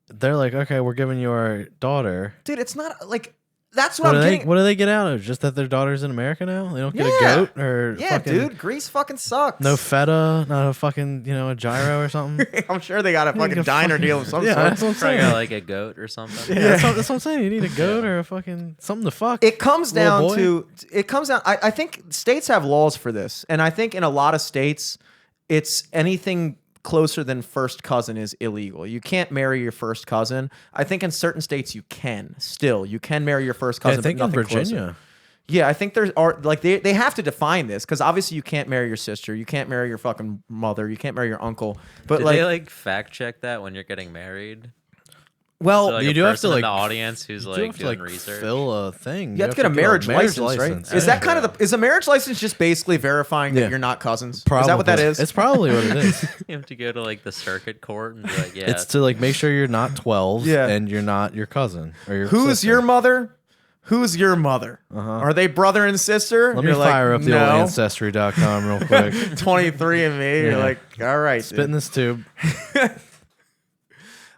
okay, we're giving you our daughter. Dude, it's not like that's what I'm getting. What do they get out of it? Just that their daughter's in America now? They don't get Yeah. a goat or Yeah, fucking, dude, Greece fucking sucks. no feta, not a fucking a gyro or something. I'm sure they got a fucking a diner fucking- deal of some yeah, sort. that's what I'm Probably saying. got like a goat or something. Yeah, that's what I'm saying. You need a goat or a fucking something to fuck. It comes Little down boy. to I think states have laws for this, and I think in a lot of states it's anything closer than first cousin is illegal. You can't marry your first cousin. I think in certain states you can. Still, you can marry your first cousin. I think but in nothing Virginia. closer. Yeah, I think there are like they have to define this because obviously you can't marry your sister, you can't marry your fucking mother, you can't marry your uncle. But Did like, they like fact check that when you're getting married? well, So, like, you a do have person to in like the audience who's you like do have to, doing like, research. fill a thing. you have to get a marriage license, right? Is that kind of Yeah. the is a marriage license just basically verifying that Yeah. you're not cousins? Probably. Is that what that is? It's probably what it is. You have to go to like the circuit court and be like, yeah, It's to like make sure you're not 12 Yeah. and you're not your cousin or your Who's sister. your mother? Who's your mother? Are they brother and sister? Let me You're like, fire up the no. old ancestry.com real quick. 23 and me. You're Yeah. like, all right. Spit in dude. this tube.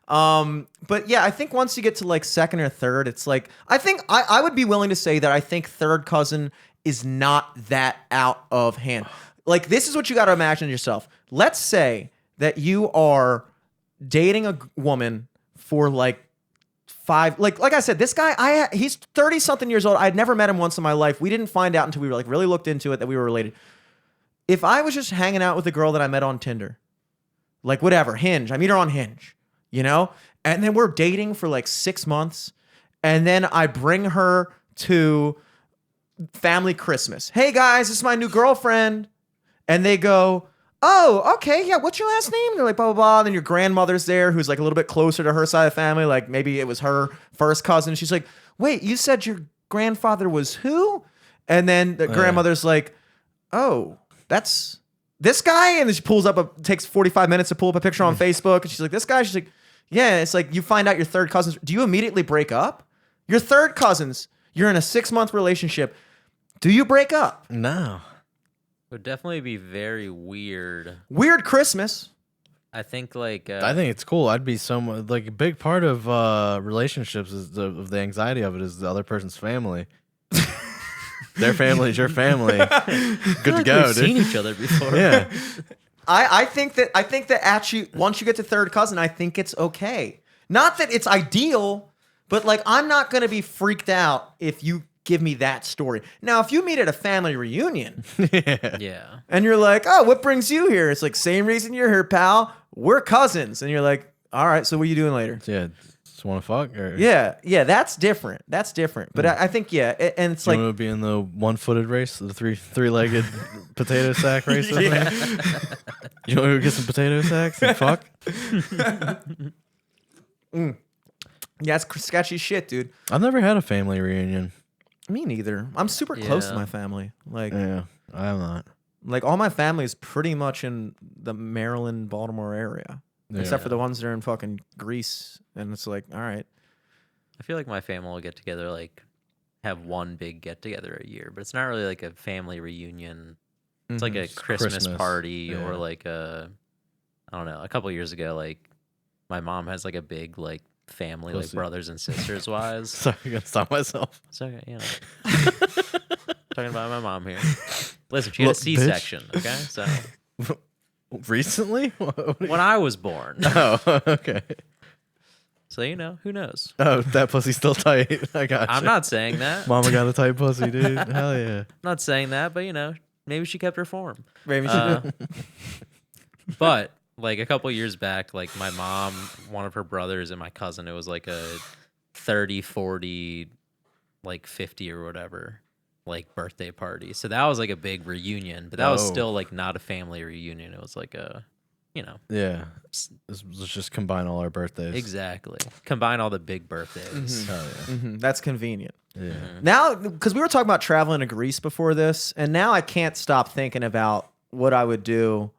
But yeah, I think once you get to like second or third, it's like I think I would be willing to say that I think third cousin is not that out of hand. Like this is what you got to imagine yourself. Let's say that you are dating a woman for like like I said, this guy he's 30 something years old. I'd never met him once in my life. We didn't find out until we were like really looked into it that we were related. If I was just hanging out with a girl that I met on Tinder, like whatever, Hinge, I meet her on Hinge, you know? And then we're dating for like 6 months. And then I bring her to family Christmas. Hey guys, this is my new girlfriend. And they go, oh, okay, yeah, what's your last name? And they're like, blah, blah, blah. And then your grandmother's there who's like a little bit closer to her side of the family. Like maybe it was her first cousin. She's like, wait, you said your grandfather was who? And then the grandmother's like, oh, that's this guy? And then she pulls up, takes 45 minutes to pull up a picture on Facebook. And she's like, this guy? She's like, yeah. It's like you find out your third cousins. Do you immediately break up? Your third cousins, you're in a 6-month relationship. Do you break up? No. would definitely be very weird. Weird Christmas. I think like I think it's cool. I'd be so much like a big part of relationships is the anxiety of it is the other person's family. Their family is your family. Good to go, we've dude. seen each other before. Yeah. I think that actually once you get to third cousin, I think it's okay. Not that it's ideal, but like I'm not gonna be freaked out if you give me that story. Now, if you meet at a family reunion Yeah. and you're like, oh, what brings you here? It's like, same reason you're here, pal. We're cousins. And you're like, all right, so what are you doing later? Yeah. Just want to fuck? Or Yeah, that's different. That's different. But I think, yeah, and it's you like, want to be in the one-footed race, the three-legged potato sack race? Or Yeah. something? You want to go get some potato sacks and fuck? yeah, it's sketchy shit, dude. I've never had a family reunion. Me neither. I'm super close to Yeah. my family. Like, Yeah, I am not. like all my family is pretty much in the Maryland, Baltimore area, except for Yeah. the ones that are in fucking Greece. And it's like, all right. I feel like my family will get together, like have one big get together a year, but it's not really like a family reunion. It's like a It's Christmas, Christmas, party yeah. or like a, I don't know. A couple years ago, like my mom has like a big like family, like Pussy. brothers and sisters wise. Sorry, I gotta stop myself. So you know, talking about my mom here. Listen, she had a Look, bitch. C-section. Okay, so Recently? when I was born, Oh, okay. so you know, who knows? Oh, that pussy's still tight. I got I'm not saying that. Mama got a tight pussy, dude. Hell yeah. I'm not saying that, but you know, maybe she kept her form. Maybe But like a couple years back, like my mom, one of her brothers, and my cousin, it was like a 30, 40, like 50 or whatever, like birthday party. So that was like a big reunion, but that was Oh. still like not a family reunion. It was like a, you know, Yeah. Let's just combine all our birthdays. exactly. Combine all the big birthdays. Hell yeah. that's convenient. Yeah. Now, because we were talking about traveling to Greece before this, and now I can't stop thinking about what I would do.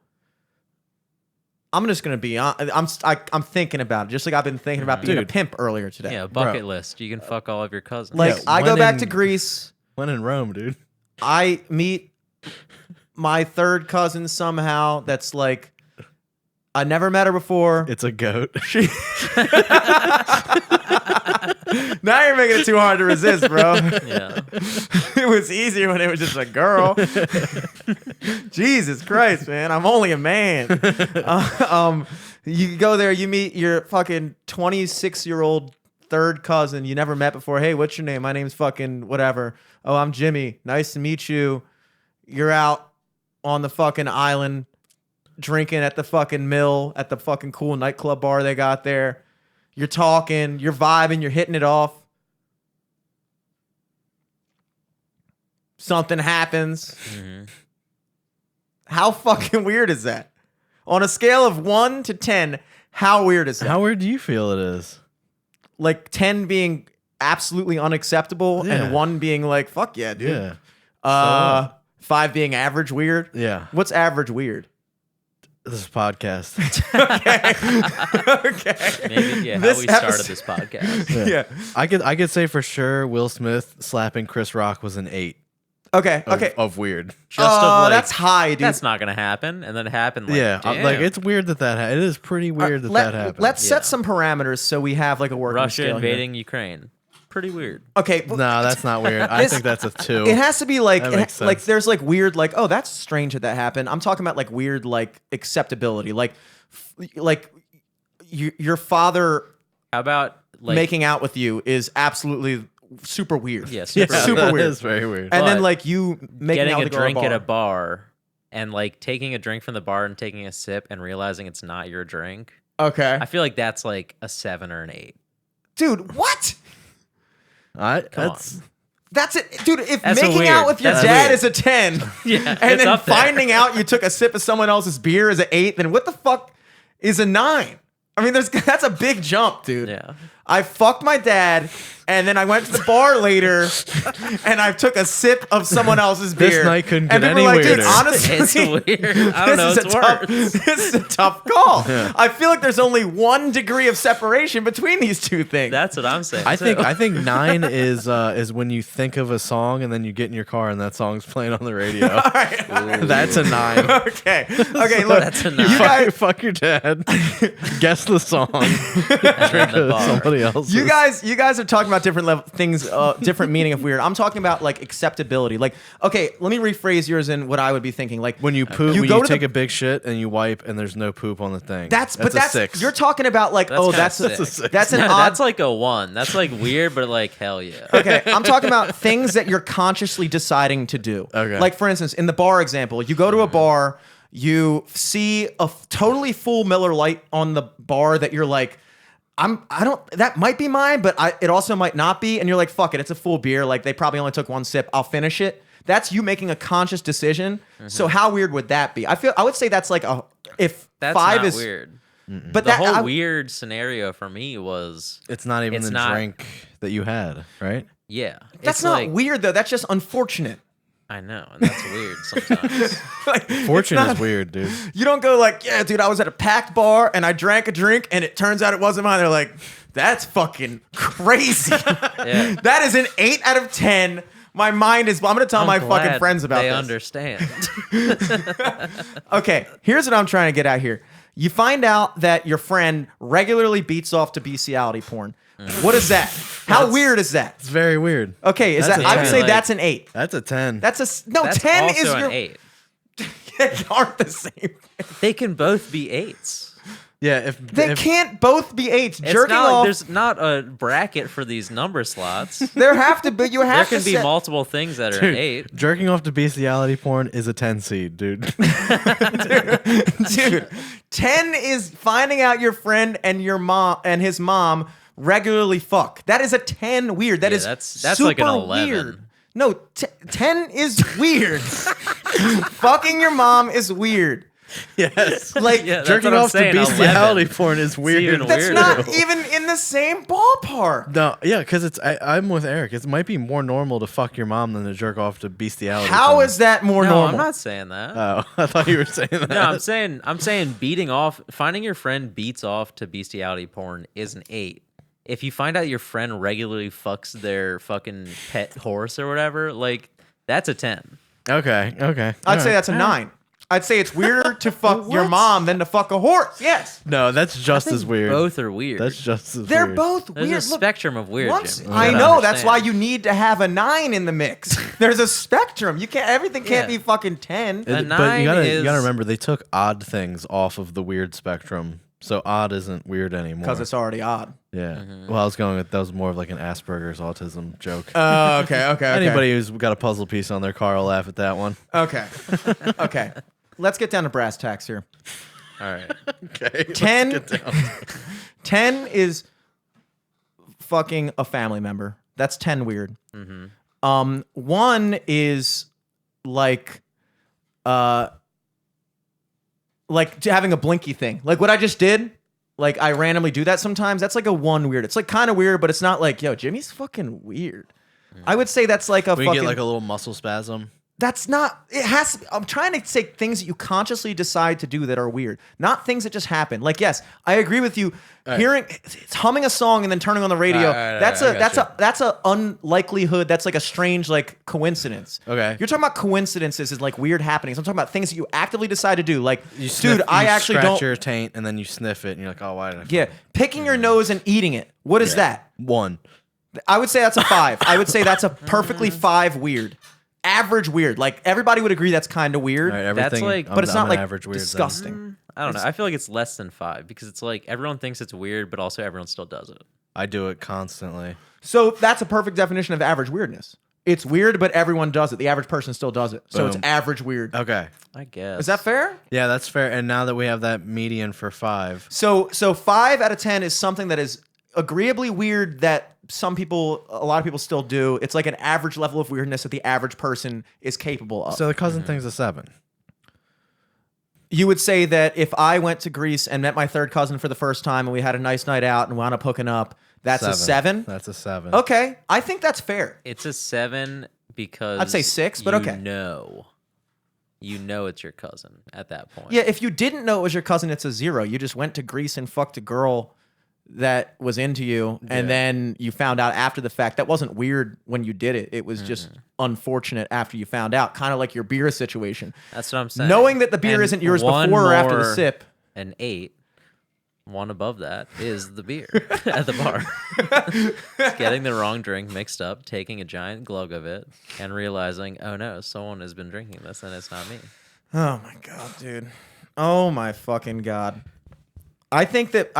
I'm just gonna be on. I'm thinking about it, just like I've been thinking about being a Dude. pimp earlier today. Yeah, bucket list. You can fuck all of your cousins. Like Yeah, I go when back in- to Greece. When in Rome, dude. I meet my third cousin somehow. That's like I never met her before. It's a goat. Now you're making it too hard to resist, bro. yeah. It was easier when it was just a girl. Jesus Christ, man. I'm only a man. You go there, you meet your fucking 26-year-old third cousin you never met before. Hey, what's your name? My name's fucking whatever. Oh, I'm Jimmy. Nice to meet you. You're out on the fucking island drinking at the fucking mill, at the fucking cool nightclub bar they got there. You're talking, you're vibing, you're hitting it off. Something happens. Mm-hmm. How fucking weird is that? On a scale of 1 to 10, how weird is that? How weird do you feel it is? Like 10 being absolutely unacceptable Yeah. and 1 being like, fuck yeah, dude. Yeah. 5 being average weird. Yeah. What's average weird? This is podcast. Okay. Maybe how This we started episode- this podcast. Yeah. I could say for sure Will Smith slapping Chris Rock was an 8 Okay. of, Okay. of weird. Just of like, that's high, dude. that's not gonna happen, and then it happened. Like, Yeah, damn. like it's weird that it is pretty weird that happened. Let's set Yeah. some parameters so we have like a working Russia scale here. invading Ukraine. Pretty weird. Okay. No, that's not weird. I This- think that's a 2. It has to be like That makes like sense. there's like weird like, oh, that's strange that happened. I'm talking about like weird like acceptability. Like your father How about like making out with you is absolutely super weird. Yeah, yeah, super that weird. is very weird. And then But like you making getting out a with a girl drink at a bar. bar and like taking a drink from the bar and taking a sip and realizing it's not your drink. Okay. I feel like that's like a 7 or an 8. Dude, what? That's That's it. Dude, if That's making weird. out with your That's dad weird. is a 10, Yeah, and it's then up there. finding out you took a sip of someone else's beer is an 8, then what the fuck is a 9? I mean, that's a big jump, dude. Yeah. I fucked my dad, and then I went to the bar later, and I took a sip of someone else's beer. This night couldn't and get people any were like, dude, weirder. honestly, It's weird. I don't know. this is It's a tough, worse. this is a tough call. I feel like there's only 1 degree of separation between these two things. That's what I'm saying. I too. think 9 is when you think of a song and then you get in your car and that song's playing on the radio. That's a 9. okay. Okay, look. That's a you 9. guys, Fuck your dad. Guess the song. And the bar. Somebody else. you guys are talking about different things, different meaning of weird. I'm talking about like acceptability. Like, okay, let me rephrase yours in what I would be thinking. Like When you poop, You when go you to take the- a big shit and you wipe and there's no poop on the thing. that's a 6. you're talking about like That's oh kinda that's sick. a, sick. that's an No, odd. that's like a 1. That's like weird, but like hell yeah. Okay, I'm talking about things that you're consciously deciding to do. Okay. Like for instance, in the bar example, you go to a bar, you see a totally full Miller Lite on the bar that you're like, that might be mine, but it also might not be. And you're like, fuck it, it's a full beer. Like they probably only took 1 sip. I'll finish it. That's you making a conscious decision. So how weird would that be? I would say that's like if That's 5 not is weird. but The that whole I- weird scenario for me was It's not even It's the not- drink that you had, right? yeah. That's it's not like, weird though. That's just unfortunate. I know, and that's weird sometimes. Like, Fortune it's not- is weird, dude. You don't go like, yeah, dude, I was at a packed bar and I drank a drink and it turns out it wasn't mine. They're like, that's fucking crazy. Yeah. That is an 8 out of 10. My mind is, I'm going to tell I'm my fucking glad friends about they this. understand. Okay, here's what I'm trying to get at here. You find out that your friend regularly beats off to bestiality porn. What is that? How weird is that? It's very weird. Okay, is That's that? a I would 10. say Like- that's an 8. That's a 10. That's a no. That's 10 also is an your 8. They aren't the same. They can both be 8s. yeah, if They can't both be 8s. It's Jerking not like off. there's not a bracket for these number slots. There have to be. You There have can to be set- multiple things that are an 8. jerking off to bestiality porn is a 10 seed, dude. Dude, 10 is finding out your friend and your mom and his mom regularly fuck. That is a 10 weird. That Yeah, is that's super like an 11. weird. No, 10 is weird. Fucking your mom is weird. Yes. Like Yeah, that's Jerking what I'm off to saying, bestiality 11. porn is weird. even that's weirder. not even in the same ballpark. No, yeah, because I'm with Eric. It might be more normal to fuck your mom than to jerk off to bestiality. How porn. is that more No, normal? I'm not saying that. Oh, I thought you were saying that. No, I'm saying beating off, finding your friend beats off to bestiality porn is an 8. If you find out your friend regularly fucks their fucking pet horse or whatever, like that's a 10. Okay. I'd say that's a 9. I'd say it's weirder to fuck your mom than to fuck a horse. Yes. No, that's just I think as weird. Both are weird. That's just as They're weird. both There's weird. a Look, spectrum of weird. once Jimmy. I You gotta know that's why understand. you need to have a 9 in the mix. There's a spectrum. You can't everything can't Yeah. be fucking 10. A But you 9 gotta is- remember they took odd things off of the weird spectrum, so odd isn't weird anymore. Because it's already odd. yeah. Mm-hmm. Well, I was going with that was more of like an Asperger's autism joke. Okay. Anybody who's got a puzzle piece on their car will laugh at that one. Okay. Okay. let's get down to brass tacks here. All right. Okay. 10 10 is fucking a family member. That's 10 weird. 1 is like having a blinky thing. Like what I just did, like I randomly do that sometimes. That's like a 1 weird. It's like kind of weird, but it's not like, yo, Jimmy's fucking weird. I would say that's like a We fucking get like a little muscle spasm. That's not, it has to, I'm trying to say things that you consciously decide to do that are weird, not things that just happen. Like, yes, I agree with you. Hearing, it's humming a song and then turning on the radio. That's a unlikelihood. That's like a strange, like, coincidence. Okay. You're talking about coincidences as like weird happenings. I'm talking about things that you actively decide to do. Like, You sniff, dude, I you actually scratch don't. your taint and then you sniff it and you're like, oh, why did I? Yeah. Picking your nose and eating it. What is that? 1. I would say that's a 5. I would say that's a perfectly 5 weird. Average weird. Like everybody would agree that's kind of weird. All right, everything, like- but it's not I'm like an average weird then. disgusting. I don't know. I feel like it's less than 5 because it's like everyone thinks it's weird, but also everyone still does it. I do it constantly. So that's a perfect definition of average weirdness. It's weird, but everyone does it. The average person still does it. So it's Boom. average weird. Okay. I guess. Is that fair? Yeah, that's fair. And now that we have that median for 5, So 5 out of 10 is something that is agreeably weird that a lot of people still do. It's like an average level of weirdness that the average person is capable of. so the cousin thing's a 7. You would say that if I went to Greece and met my third cousin for the first time and we had a nice night out and wound up hooking up, that's a 7? That's a 7. Okay. I think that's fair. It's a 7 because I'd say 6, but okay. You know it's your cousin at that point. Yeah, if you didn't know it was your cousin, it's a 0. You just went to Greece and fucked a girl that was into you, and then you found out after the fact. That wasn't weird when you did it. It was just unfortunate after you found out, kind of like your beer situation. That's what I'm saying. Knowing that the beer isn't yours before or after the sip. An 8. 1 above that is the beer at the bar. It's getting the wrong drink mixed up, taking a giant glug of it, and realizing, oh no, someone has been drinking this and it's not me. Oh my god, dude. Oh my fucking god. I think that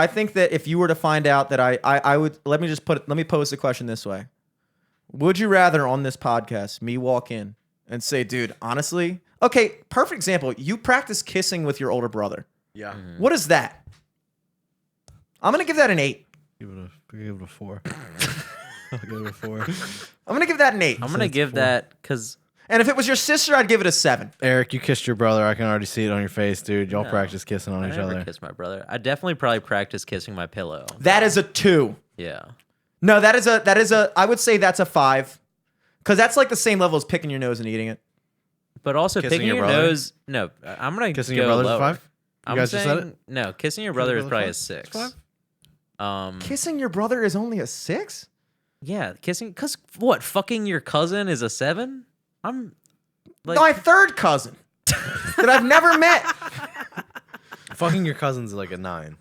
if you were to find out that I would, let me pose the question this way. Would you rather on this podcast me walk in and say, dude, honestly, okay, perfect example. You practice kissing with your older brother. Yeah. What is that? I'm going to give that an 8. Give it a 4. I'll give it a 4. I'm going to give that an 8. I'm going to give that because... And if it was your sister, I'd give it a 7. Eric, you kissed your brother. I can already see it on your face, dude. Y'all practice kissing on I each never other. kiss my brother. I definitely probably practice kissing my pillow. That is a 2. Yeah. No, that is a I would say that's a 5. Because that's like the same level as picking your nose and eating it. But also Kissing picking your your brother? nose... No, I'm going to go Kissing your brother's a lower. 5? You I'm guys saying, just said it? No, kissing your brother is probably a 6. 5? Kissing your brother is only a 6? Yeah, kissing... Because what, fucking your cousin is a 7? I'm... Like, My third cousin that I've never met. Fucking your cousin's like a 9.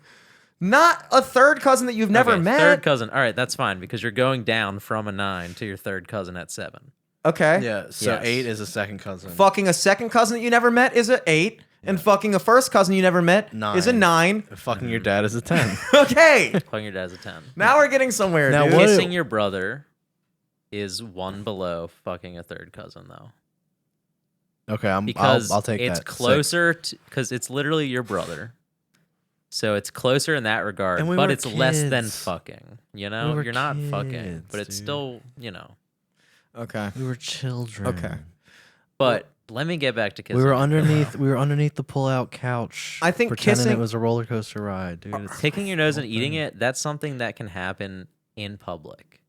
Not a third cousin that you've never okay, met. Third cousin. All right, that's fine because you're going down from a 9 to your third cousin at 7. Okay. Yeah, so Yes. 8 is a second cousin. Fucking a second cousin that you never met is a 8. And fucking a first cousin you never met is a 9. Fucking your dad is a 10. Okay. Fucking your dad's a 10. Now we're getting somewhere, Now dude. what- Kissing your brother is 1 below fucking a third cousin, though. Okay, Because I'll take it's that. closer to... Because it's literally your brother. So it's closer in that regard, And we but were it's less than kids. fucking. You know? We were You're not fucking, kids, but it's dude. still, you know. Okay. We were children. Okay. But let me get back to kissing. We were your brother. underneath the pull-out couch. I think pretending kissing- it was a roller coaster ride, dude. It's Picking your the nose whole and eating thing. it, that's something that can happen in public.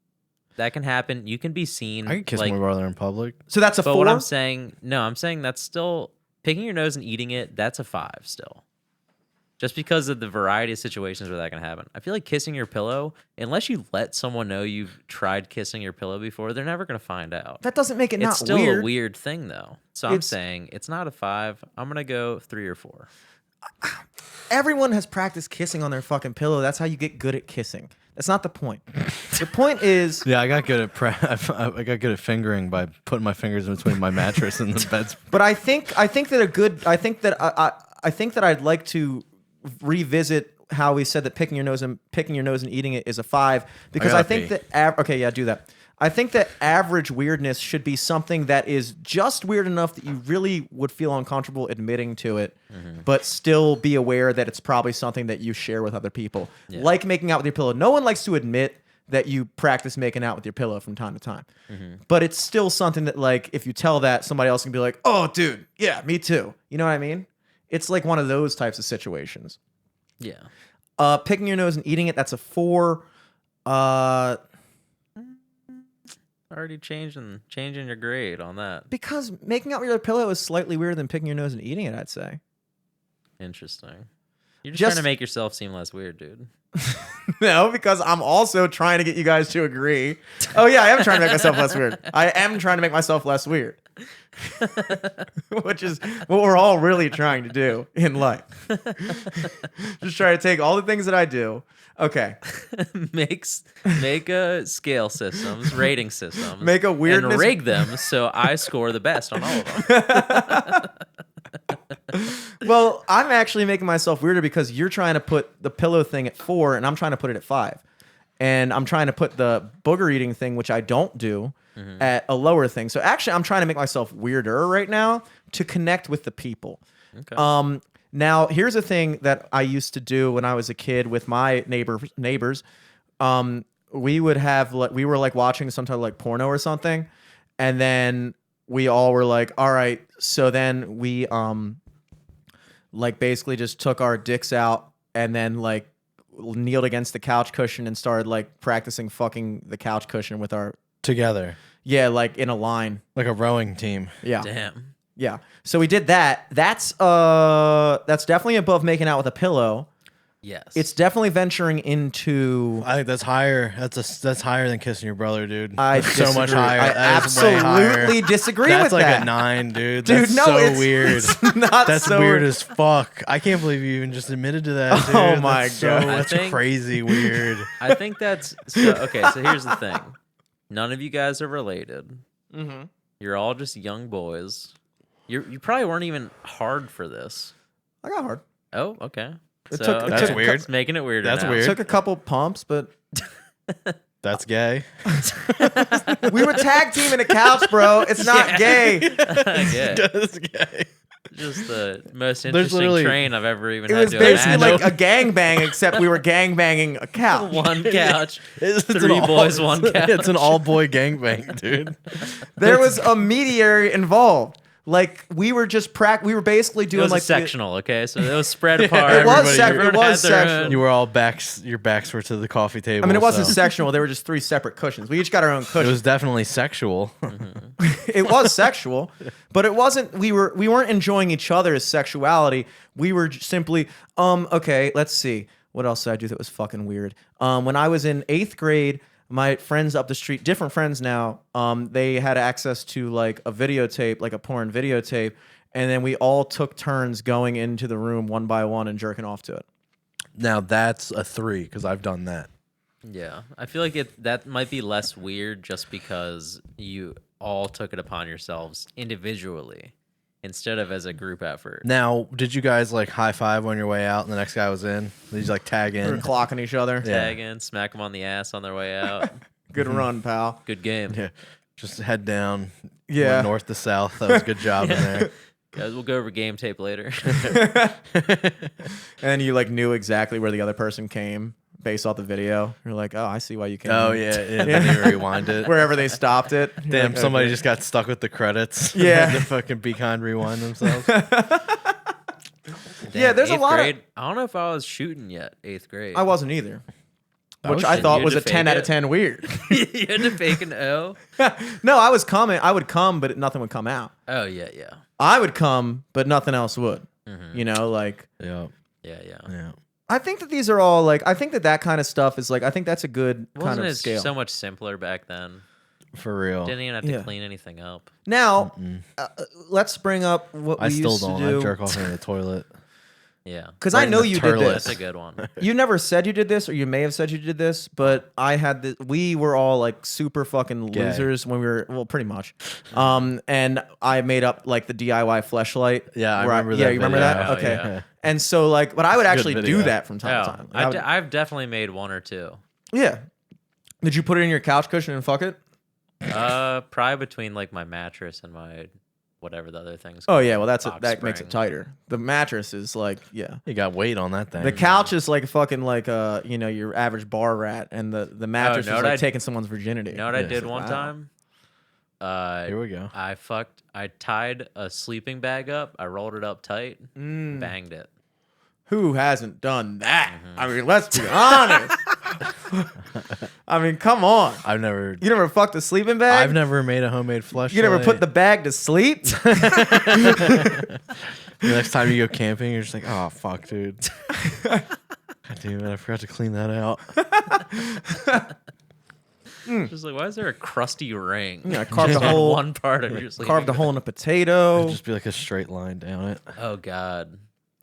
That can happen. You can be seen. I can kiss like, my brother in public. So that's a But 4? what I'm saying, I'm saying that's still picking your nose and eating it. That's a 5 still. Just because of the variety of situations where that can happen. I feel like kissing your pillow, unless you let someone know you've tried kissing your pillow before, they're never going to find out. That doesn't make it It's not still weird. a weird thing, though. So I'm It's- saying it's not a 5. I'm going to go 3 or 4. Everyone has practiced kissing on their fucking pillow. That's how you get good at kissing. That's not the point. The point is... Yeah, I got good at I got good at fingering by putting my fingers in between my mattress and the beds. But I think that I'd like to revisit how we said that picking your nose and eating it is a 5 because I I gotta think pee. that okay, yeah, do that. I think that average weirdness should be something that is just weird enough that you really would feel uncomfortable admitting to it, but still be aware that it's probably something that you share with other people. Yeah. Like making out with your pillow. No one likes to admit that you practice making out with your pillow from time to time. But it's still something that, like, if you tell that, somebody else can be like, oh, dude, yeah, me too. You know what I mean? It's like one of those types of situations. Yeah. Picking your nose and eating it, that's a 4. Already changing your grade on that. Because making out with your pillow is slightly weirder than picking your nose and eating it, I'd say. Interesting. You're just Just- trying to make yourself seem less weird, dude. No, because I'm also trying to get you guys to agree. Oh, yeah, I am trying to make myself less weird. I am trying to make myself less weird. Which is what we're all really trying to do in life. Just try to take all the things that I do. Okay. Make scale systems, rating systems. Make a weirdness- and rig them so I score the best on all of them. Well, I'm actually making myself weirder because you're trying to put the pillow thing at 4 and I'm trying to put it at 5. And I'm trying to put the booger eating thing, which I don't do, at a lower thing. So actually, I'm trying to make myself weirder right now to connect with the people. Okay. Now, here's a thing that I used to do when I was a kid with my neighbors. We were like watching some type of like porno or something, and then we all were like, all right. So then we like basically just took our dicks out and then like kneeled against the couch cushion and started like practicing fucking the couch cushion with our Together. yeah, like in a line. Like a rowing team. Yeah. Damn. Yeah. So we did that. That's definitely above making out with a pillow. Yes. It's definitely venturing into I think that's higher. That's higher than kissing your brother, dude. I That's so much disagree. higher. I That is way higher. absolutely disagree That's with like that. a 9, dude. Dude, That's no, so it's, weird. It's not That's so weird as fuck. I can't believe you even just admitted to that, dude. Oh my That's God. That's I think- crazy weird. I think that's so. Okay, so here's the thing. None of you guys are related. Mm-hmm. You're all just young boys. You probably weren't even hard for this. I got hard. Oh, okay. It So, took- it okay, took- weird. It's making it weirder. That's now. weird. Took a couple pumps, but That's gay. we were tag teaming a couch, bro. It's not Yeah. gay. Yeah. That's gay. Just the most There's interesting literally- train I've ever even It had was to basically imagine. like a gangbang, except we were gangbanging a couch. One couch. It's Three an boys, one couch. It's an all-boy gangbang, dude. There was a mediary involved. Like we were just we were basically It doing was like a sectional, okay? So it was spread apart. It was Everybody- sectional. It Everyone was had their sectional. own- You were all backs. Your backs were to the coffee table. I mean, it wasn't so- sectional. There were just 3 separate cushions. We each got our own It cushion. was definitely sexual. It was sexual, but it wasn't. We weren't enjoying each other's sexuality. We were simply okay. Let's see. What else did I do that was fucking weird? When I was in 8th grade, my friends up the street, different friends now, they had access to like a videotape, like a porn videotape, and then we all took turns going into the room one by one and jerking off to it. Now that's a 3 because I've done that. Yeah, I feel like that might be less weird just because you all took it upon yourselves individually instead of as a group effort. Now, did you guys like high five on your way out and the next guy was in? Did you like tag We were in? clocking each other. Yeah. Tag in, smack them on the ass on their way out. Good run, pal. Good game. Yeah. Just head down. Yeah. Went north to south. That was a good job in there. Guys, we'll go over game tape later. And you like knew exactly where the other person came based off the video. You're like, oh, I see why you came. Oh in. yeah, and then you rewind it. Wherever they stopped it. You're Damn, like, somebody okay. just got stuck with the credits. Yeah. Had to fucking be kind rewind themselves. Yeah, there's a Eighth lot of- grade, I don't know if I was shooting yet. 8th grade. I wasn't either. Which was I shitting. thought You was a had to 10 fake out of it. 10 weird. You had to fake an O. No, I was coming. I would come, but nothing would come out. Oh yeah, yeah, I would come, but nothing else would. Mm-hmm. You know, like Yeah, yeah, yeah. yeah. I think that these are all like I think that kind of stuff is like I think that's a good kind Wasn't of it scale. so much simpler back then? For real. Didn't even have to Yeah. clean anything up. Now, let's bring up what I we still used don't. to I do. jerk off in the toilet. Yeah, Because Right I in know the you turlet. did that's this. a good one. You never said you did this, or you may have said you did this, but I had this. We were all like super fucking Gay. losers when we were, well, pretty much. And I made up like the DIY fleshlight. Yeah, I where remember Yeah, that you remember video. that? Oh, Okay. yeah. And so like, but I would It's a actually good do video. that from time to time. Like, I would- I've definitely made one or two. yeah. Did you put it in your couch cushion and fuck it? Probably between like my mattress and my whatever the other thing's Oh called, yeah, well box that makes it spring. tighter. The mattress is like You got weight on that thing. The couch is like fucking like your average bar rat, and the mattress know is what like I- taking someone's virginity. You know what I Yeah. did Like, one wow. time? Here we go. I tied a sleeping bag up, I rolled it up tight, banged it. Who hasn't done that? Mm-hmm. I mean, let's be honest. I mean, come on. I've never You never fucked a sleeping bag? I've never made a homemade fleshlight. You never put the bag to sleep? The next time you go camping, you're just like, oh fuck, dude. God damn it, I forgot to clean that out. Just like, why is there a crusty ring? Yeah, I carved Just a on hole. one part of your sleeping Carved a bag? hole in a potato. It'd just be like a straight line down it. Oh god.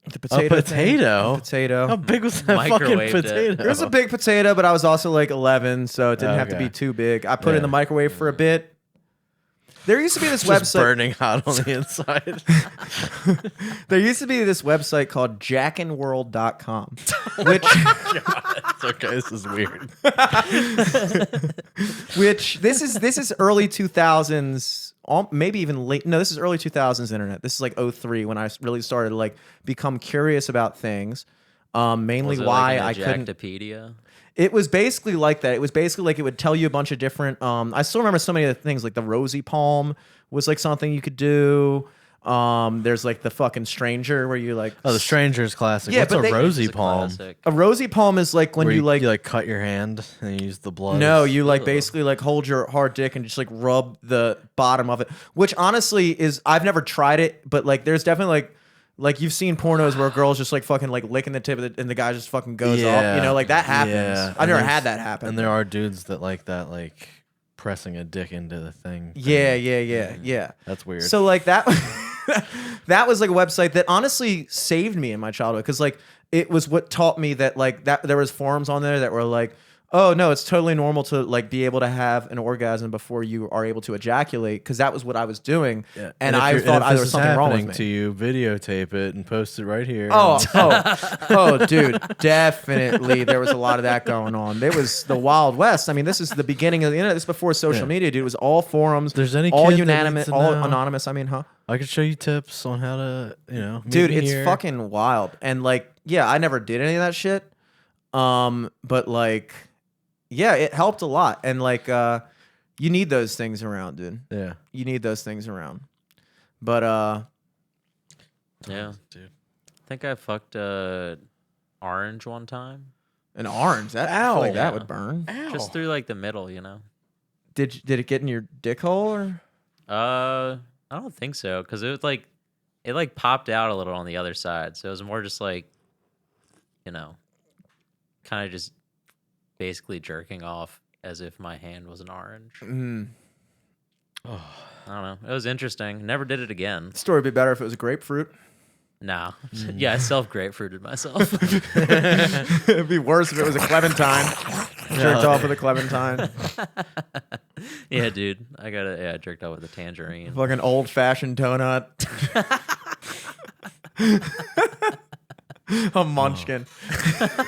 The A potato. potato? Thing. Potato. How big was that fucking Microwaved it. potato? It was a big potato, but I was also like 11, so it didn't have to Okay. be too big. I put it in the Yeah. microwave for a bit. There used to be this Just website. burning hot on the inside. There used to be this website called jackinworld.com, which It's okay, this is weird. this is early 2000s, maybe even late. No, this is early 2000s internet. This is like 03 when I really started to like become curious about things. Mainly Was it why like I an couldn't. Ejectopedia? It was basically like that. It was basically like it would tell you a bunch of different. I still remember so many of the things, like the Rosie Palm was like something you could do. There's like the fucking stranger where you like. Oh, the stranger's classic. Yeah, What's but a they- Rosie It's a Palm? classic. A Rosie Palm is like when Where you like. you like cut your hand and you use the blood. No, you like Ugh. basically like hold your hard dick and just like rub the bottom of it, which honestly is I've never tried it, but like there's definitely like you've seen pornos where a girl's just like fucking like licking the tip of it and the guy just fucking goes off. You know, like that happens. Yeah. I've And never there's- had that happen. And there are dudes that like that, like pressing a dick into the thing. Yeah. That's weird. So like that that was like a website that honestly saved me in my childhood because like it was what taught me that like that there was forums on there that were like, oh no, it's totally normal to like be able to have an orgasm before you are able to ejaculate because that was what I was doing, Yeah. and if I you're- thought if there this was is something wrong with happening me. to you, videotape it and post it right here. Oh, dude, definitely. There was a lot of that going on. There was the Wild West. I mean, this is the beginning of the internet. This is before social Yeah. media, dude. It was all forums. There's any all kid that unanimous, needs to all know. anonymous. I mean, huh? I could show you tips on how to, meet Dude, me it's here. fucking wild. And like, yeah, I never did any of that shit. But like, yeah, it helped a lot. And like, you need those things around, dude. Yeah. You need those things around. But Yeah. Dude. I think I fucked orange one time. an orange, that I feel like that would burn. Just through like the middle, you know. Did it get in your dick hole or? I don't think so, because it like popped out a little on the other side, so it was more just like, kind of just basically jerking off as if my hand was an orange. Mm. Oh, I don't know. It was interesting. Never did it again. Story would be better if it was a grapefruit. Nah. Yeah, I self-grapefruited myself. It'd be worse if it was a clementine. Jerked off with a clementine. Yeah, dude. I jerked off with a tangerine. Fucking old fashioned donut. A munchkin.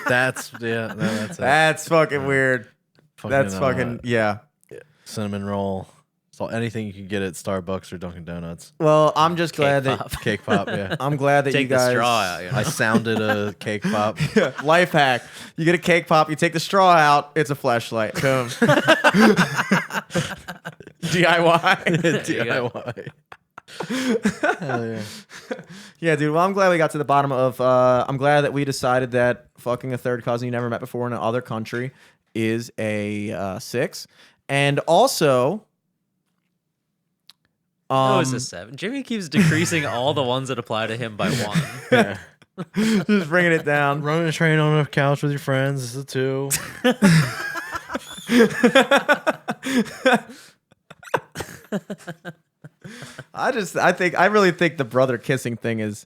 that's it. That's fucking weird. That's uh, fucking, yeah. cinnamon roll. So anything you can get at Starbucks or Dunkin' Donuts. Well, I'm just glad Cake that pop. Cake pop, yeah. I'm glad that Take you guys the straw out. You know? I sounded a cake pop. Life hack. You get a cake pop, you take the straw out, it's a flashlight. Boom. DIY. There you go. DIY. Hell yeah. Yeah, dude. Well, I'm glad we got to the bottom of. I'm glad that we decided that fucking a third cousin you never met before in another country is a 6, and also. Oh, it's a 7. Jimmy keeps decreasing all the ones that apply to him by 1. Yeah. Just bringing it down. Running a train on a couch with your friends is a 2. I really think the brother kissing thing is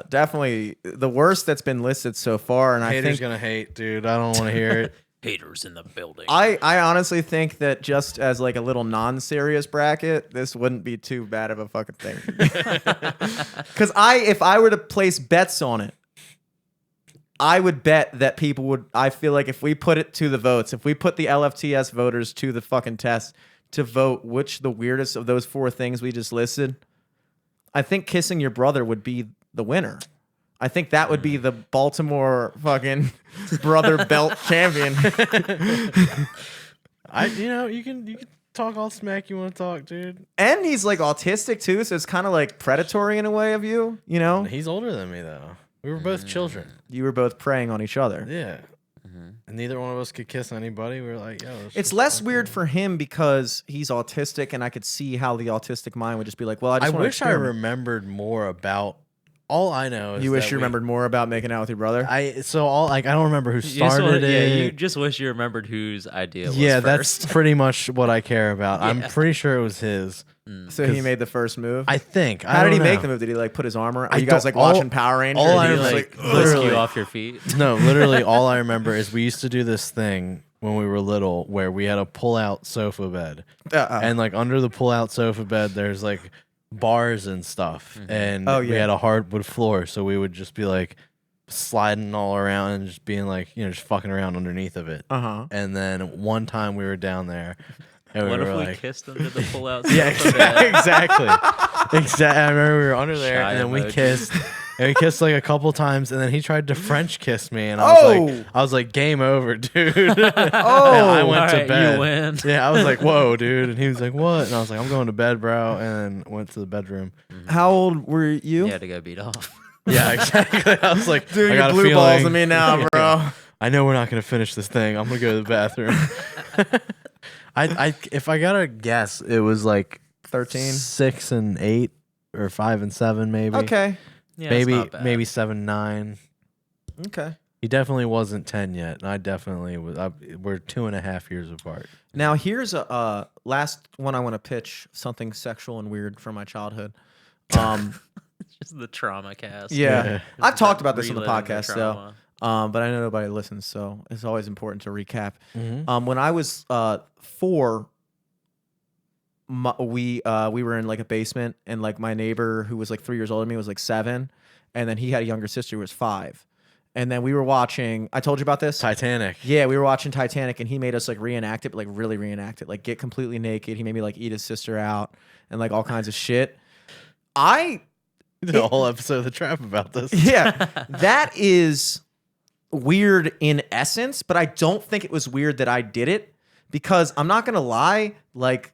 definitely the worst that's been listed so far, and I Haters think gonna hate, dude. I don't want to hear it. Haters in the building. I honestly think that just as like a little non-serious bracket, this wouldn't be too bad of a fucking thing. Because if I were to place bets on it, I would bet that people would. I feel like if we put it to the votes, if we put the LFTS voters to the fucking test, to vote which the weirdest of those 4 things we just listed, I think kissing your brother would be the winner. I think that would be the Baltimore fucking brother belt champion. You can talk all smack you want to talk, dude. And he's like autistic too, so it's kind of like predatory in a way of you, you know? He's older than me though. We were both children. You were both preying on each other. Yeah. And neither one of us could kiss anybody. We were like, yo. It's less weird for him because he's autistic, and I could see how the autistic mind would just be like, well, I wish I remembered more about. All I know is you wish you remembered more about making out with your brother. I don't remember who started it. Yeah, you just wish you remembered whose idea. Was yeah, first. That's pretty much what I care about. I'm pretty sure it was his. So he made the first move. I think. How did he make the move? Did he like put his armor? Are you guys like watching Power Rangers? All I Did he, remember, like whisk you off your feet. No, literally, all I remember is we used to do this thing when we were little where we had a pull-out sofa bed, and like under the pull-out sofa bed, there's like bars and stuff, and we had a hardwood floor, so we would just be like sliding all around and just being like, just fucking around underneath of it. And then one time we were down there. And What we if were we like, kissed under the pull-out? Yeah, exactly. I remember we were under there, Shy and then we emoji. kissed, and we kissed like a couple times, and then he tried to French kiss me, and I was like, game over, dude. I went to bed. You win. Yeah, I was like, whoa, dude, and he was like, what? And I was like, I'm going to bed, bro, and went to the bedroom. How old were you? You had to go beat off. Yeah, exactly. I was like, Dude, I you got blue a balls feeling. at me now, bro. I know we're not gonna finish this thing. I'm gonna go to the bathroom. If I gotta guess, it was like 13, 6 and 8, or 5 and 7, maybe. Okay. Yeah, it's not bad. maybe 7, 9. Okay. He definitely wasn't 10 yet, and I definitely was. We're 2.5 years apart. Now here's a last one I want to pitch, something sexual and weird from my childhood. It's just the trauma cast. Yeah. I've talked about this on the Reliving podcast, trauma. though. But I know nobody listens, so it's always important to recap. When I was 4, we were in like a basement, and like my neighbor who was like 3 years older than me was like 7, and then he had a younger sister who was 5, and then we were watching. I told you about this. Titanic. Yeah, we were watching Titanic, and he made us like reenact it, but like really reenact it, like get completely naked. He made me like eat his sister out and like all kinds of shit. We did a whole episode of The Trap about this. Yeah, that is weird in essence, but I don't think it was weird that I did it, because I'm not gonna lie, like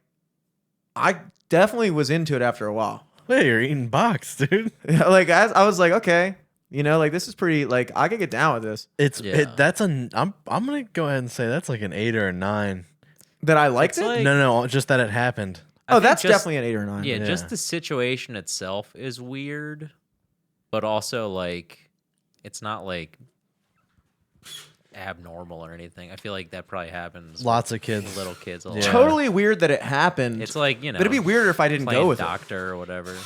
I definitely was into it after a while. Hey, you're eating box, dude. Like I was like, okay, like this is pretty. Like I could get down with this. I'm gonna go ahead and say that's like an 8 or a 9. That I liked It's it. like- No, just that it happened. Oh, think that's just- definitely an 8 or a 9. Yeah, Yeah. just the situation itself is weird, but also like it's not like abnormal or anything. I feel like that probably happens. Lots of with kids. little kids. A Yeah. lot. Totally weird that it happened. It's like but it'd be weirder if I didn't playing go with it. doctor or whatever. It'd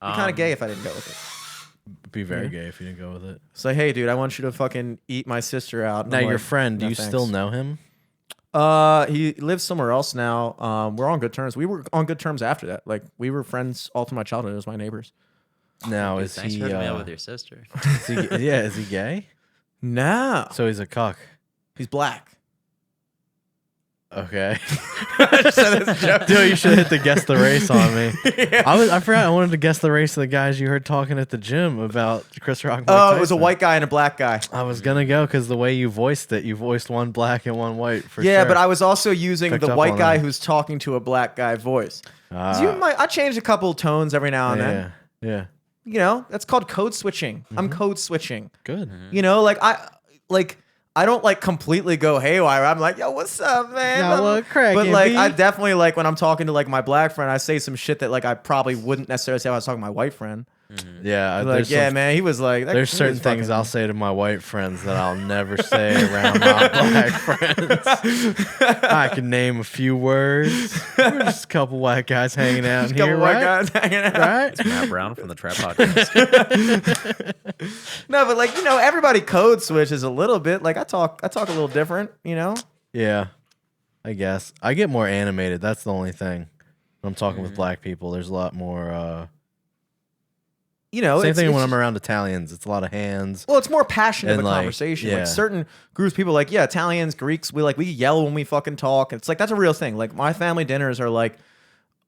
be kind of gay if I didn't go with it. It'd be very gay if you didn't go with it. It's like, hey, dude, I want you to fucking eat my sister out. And Now, I'm your like, friend, do "No, you thanks." still know him? He lives somewhere else now. We're on good terms. We were on good terms after that. Like we were friends all through my childhood. It was my neighbors. Now, Dude, is thanks he? for hooking me up with your sister. Is he gay? No, So he's a cuck. he's black. Okay. Dude, you should hit the guess the race on me. I forgot I wanted to guess the race of the guys you heard talking at the gym about Chris Rock. Oh, it was a white guy and a black guy. I was gonna go because the way you voiced it, you voiced one black and one white for Yeah, sure. but I was also using Picked the up white on guy that. who's talking to a black guy voice. Ah, I changed a couple tones every now and then. yeah, That's called code switching. I'm code switching. good. I don't like completely go haywire. I'm like, yo, what's up, man? Yo, what crackin', but like, B? I definitely like when I'm talking to like my black friend, I say some shit that like I probably wouldn't necessarily say if I was talking to my white friend. Yeah, Like, there's yeah, some- man, he was like, There's certain things I'll say to my white friends that I'll never say around my black friends. I can name a few words. We're just a couple white guys hanging out in couple here, white right? guys hanging out. Right? Matt Brown from the Trap Podcast. No, but like everybody code switches a little bit. Like I talk a little different. Yeah, I guess I get more animated. That's the only thing. When I'm talking with black people, there's a lot more you know, Same thing when it's I'm around Italians. It's a lot of hands. well, it's more passionate of And, a like, conversation. yeah. Like certain groups, of people like, yeah, Italians, Greeks, we yell when we fucking talk. It's like that's a real thing. Like my family dinners are like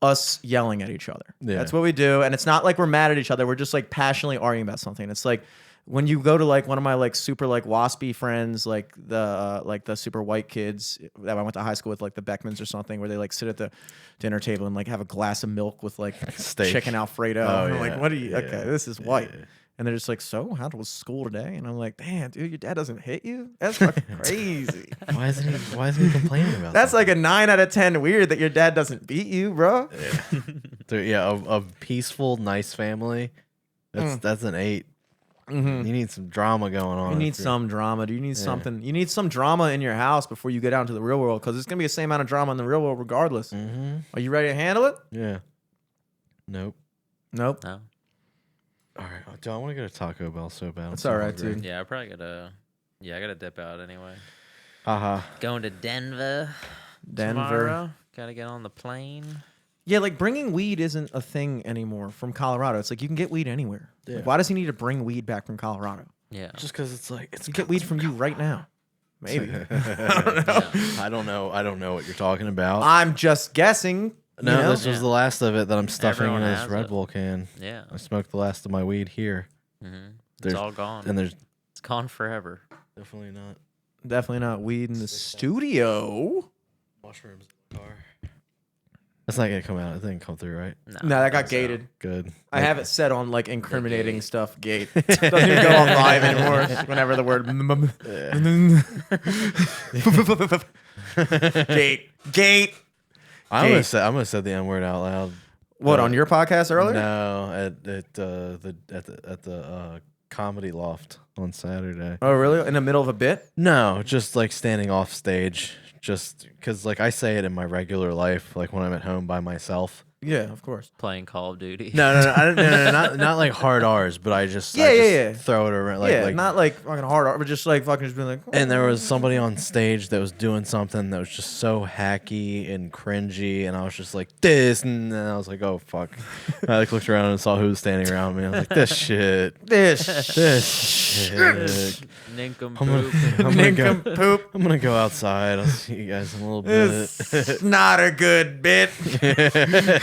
us yelling at each other. Yeah. That's what we do, and it's not like we're mad at each other. We're just like passionately arguing about something. It's like when you go to like one of my like super like waspy friends, like the super white kids that I went to high school with, like the Beckmans or something, where they like sit at the dinner table and like have a glass of milk with like Steak. chicken Alfredo. Oh, and I'm yeah. like, what are you? Yeah. Okay, this is white. Yeah. And they're just like, so how was school today? And I'm like, damn, dude, your dad doesn't hit you? That's fucking crazy. Why isn't he complaining about That's that? like a 9 out of 10 weird that your dad doesn't beat you, bro. A peaceful, nice family. That's an 8. Mm-hmm. You need some drama going on. You need if you're- some drama. Do you need something? You need some drama in your house before you get out into the real world, because it's gonna be the same amount of drama in the real world regardless. Mhm. Are you ready to handle it? Yeah. Nope. Nope. No. All right, John, I want to go to Taco Bell so bad. I'm It's so all right, hungry. dude. Yeah, I probably gotta. Yeah, I gotta dip out anyway. Haha. Going to Denver. Denver. Tomorrow. Gotta get on the plane. Yeah, like bringing weed isn't a thing anymore from Colorado. It's like you can get weed anywhere. Yeah. Like, why does he need to bring weed back from Colorado? Yeah. Just because it's like it's You get weed from you right now. Maybe. I don't know. I don't know what you're talking about. I'm just guessing. No, you know? this was the last of it that I'm stuffing Everyone in this has Red it. Bull can. Yeah. I smoked the last of my weed here. Mm-hmm. It's There's- all gone. And there's It's gone forever. definitely not Definitely not weed in the studio. mushrooms in the car. That's not gonna come out. It didn't come through, right? No, I that don't got think so. gated. Good. I have it set on like incriminating gate. stuff. Gate doesn't even go on live anymore. Whenever the word gate. I'm gonna say the N word out loud. What on your podcast earlier? No, at the comedy loft on Saturday. Oh, really? In the middle of a bit? No, just like standing off stage. Just because, like, I say it in my regular life, like when I'm at home by myself. Yeah, of course. Playing Call of Duty. No, not like hard R's, but I just Yeah. throw it around. Like, Yeah, like, not like fucking hard, but just like fucking just being like. and there was somebody on stage that was doing something that was just so hacky and cringy, and I was just like this, and then I was like, oh fuck. I like looked around and saw who was standing around me. I was like, this shit. Nincompoop. I'm gonna go. Nincompoop. I'm gonna go outside. I'll see you guys in a little bit. It's not a good bit.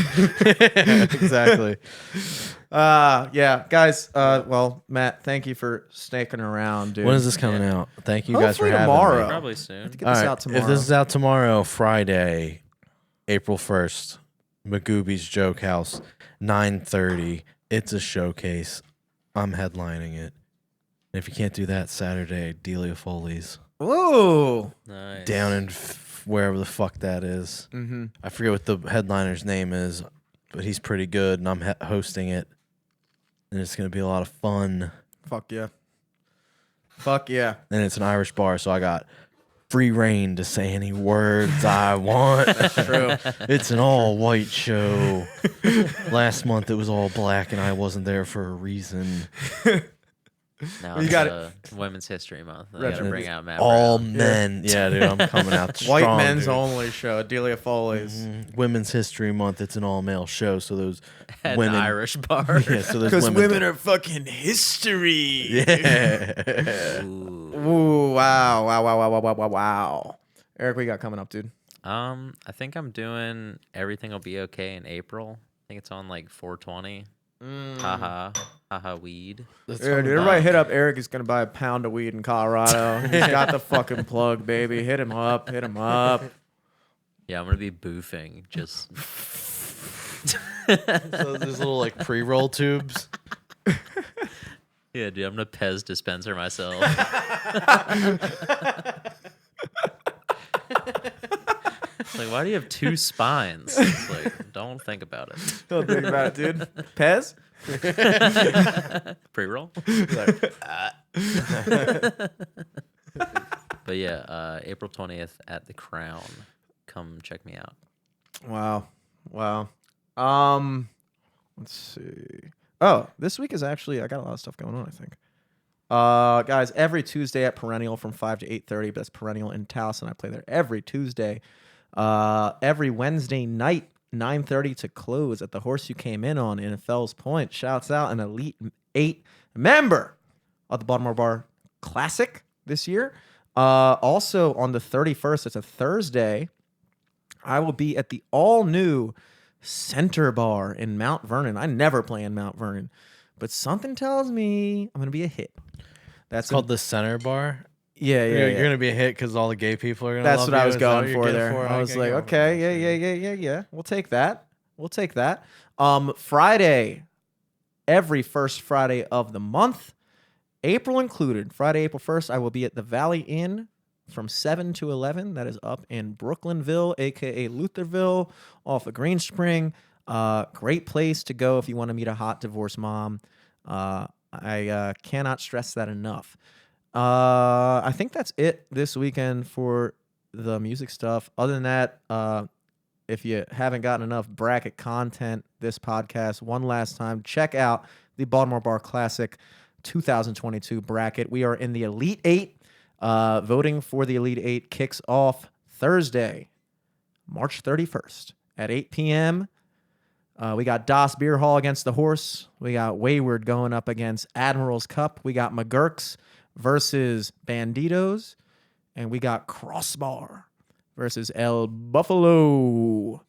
Exactly. Yeah, guys. Well, Matt, thank you for sticking around, dude. When is this coming out? Thank you guys for Hopefully having tomorrow. me. Probably soon. Get All this right, out tomorrow. if this is out tomorrow, Friday, April 1st, Magooby's Joke House, 9:30. It's a showcase. I'm headlining it. And if you can't do that, Saturday, Delia Foley's Ooh. Nice. down in wherever the fuck that is. Mm-hmm. I forget what the headliner's name is, but he's pretty good, and I'm hosting it. And it's going to be a lot of fun. Fuck yeah. Fuck yeah. And it's an Irish bar, so I got free reign to say any words I want. That's true. It's an all-white show. Last month it was all black, and I wasn't there for a reason. Now You it's got Women's History Month. I Retro- gotta bring out Matt All Brown. men. Yeah, dude, I'm coming out White strong, men's dude. only show, Delia Foley's. Women's History Month. It's an all-male show, so those At women. an Irish bar. Yeah, so those Because women. women are fucking history. Yeah. Ooh. Ooh, wow. Eric, what you got coming up, dude? I think I'm doing Everything Will Be Okay in April. I think it's on like 420. Haha weed. That's Yeah, coming dude, everybody back. hit up Eric is going to buy a pound of weed in Colorado. He's got the fucking plug, baby. Hit him up. Yeah, I'm gonna be boofing. Just So there's little like pre-roll tubes. yeah, dude. I'm gonna Pez dispenser myself. Like, why do you have two spines? It's like, don't think about it. Don't think about it, dude. Pez? Pre-roll. But yeah, April 20th at the Crown. Come check me out. Wow. Let's see. Oh, this week is actually, I got a lot of stuff going on, I think. Guys, every Tuesday at Perennial from 5 to 8:30, but that's Perennial in Towson. I play there every Tuesday. Every Wednesday night 9:30 to close at the horse you came in on in Fells Point. Shouts out an Elite 8 member of the Baltimore Bar Classic this year. Also on the 31st, it's a Thursday, I will be at the all-new Center Bar in Mount Vernon. I never play in Mount Vernon, but something tells me I'm going to be a hit. That's called the Center Bar. Yeah. You're going to be a hit because all the gay people are going to love That's you. what I was Is that going what you're for getting there. I was like, go okay, yeah. We'll take that. Friday, every first Friday of the month, April included, Friday, April 1st, I will be at the Valley Inn from 7 to 11. That is up in Brooklynville, a.k.a. Lutherville, off of Greenspring. Great place to go if you want to meet a hot divorced mom. I cannot stress that enough. I think that's it this weekend for the music stuff. Other than that, if you haven't gotten enough bracket content this podcast, one last time, check out the Baltimore Bar Classic 2022 bracket. We are in the Elite 8. Voting for the Elite 8 kicks off Thursday, March 31st at 8 p.m. We got Das Beer Hall against the Horse. We got Wayward going up against Admiral's Cup. We got McGurk's versus Banditos. And we got Crossbar versus El Buffalo.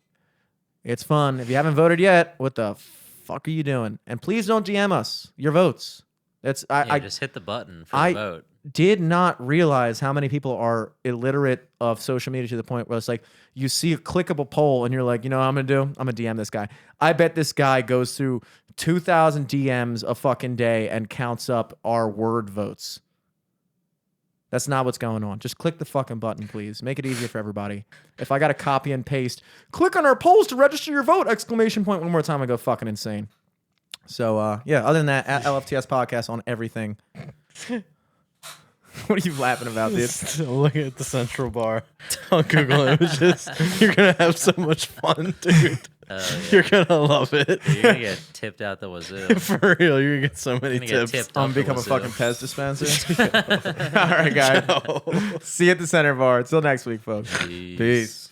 It's fun. If you haven't voted yet, what the fuck are you doing? And please don't DM us your votes. I just hit the button for the vote. Did not realize how many people are illiterate of social media to the point where it's like you see a clickable poll and you're like, you know what I'm gonna do? I'm gonna DM this guy. I bet this guy goes through 2,000 DMs a fucking day and counts up our word votes. That's not what's going on. Just click the fucking button, please. Make it easier for everybody. If I got to copy and paste, click on our polls to register your vote! Exclamation point one more time, I go fucking insane. So, yeah, other than that, at LFTS Podcast on everything. What are you laughing about, dude? Looking at the Central Bar on Google Images. You're going to have so much fun, dude. Yeah. You're going to love it. You're going to get tipped out the wazoo. For real, you're going to get so many tips. I'm become a fucking Pez dispenser. All right, guys. See you at the Center Bar. Until next week, folks. Peace.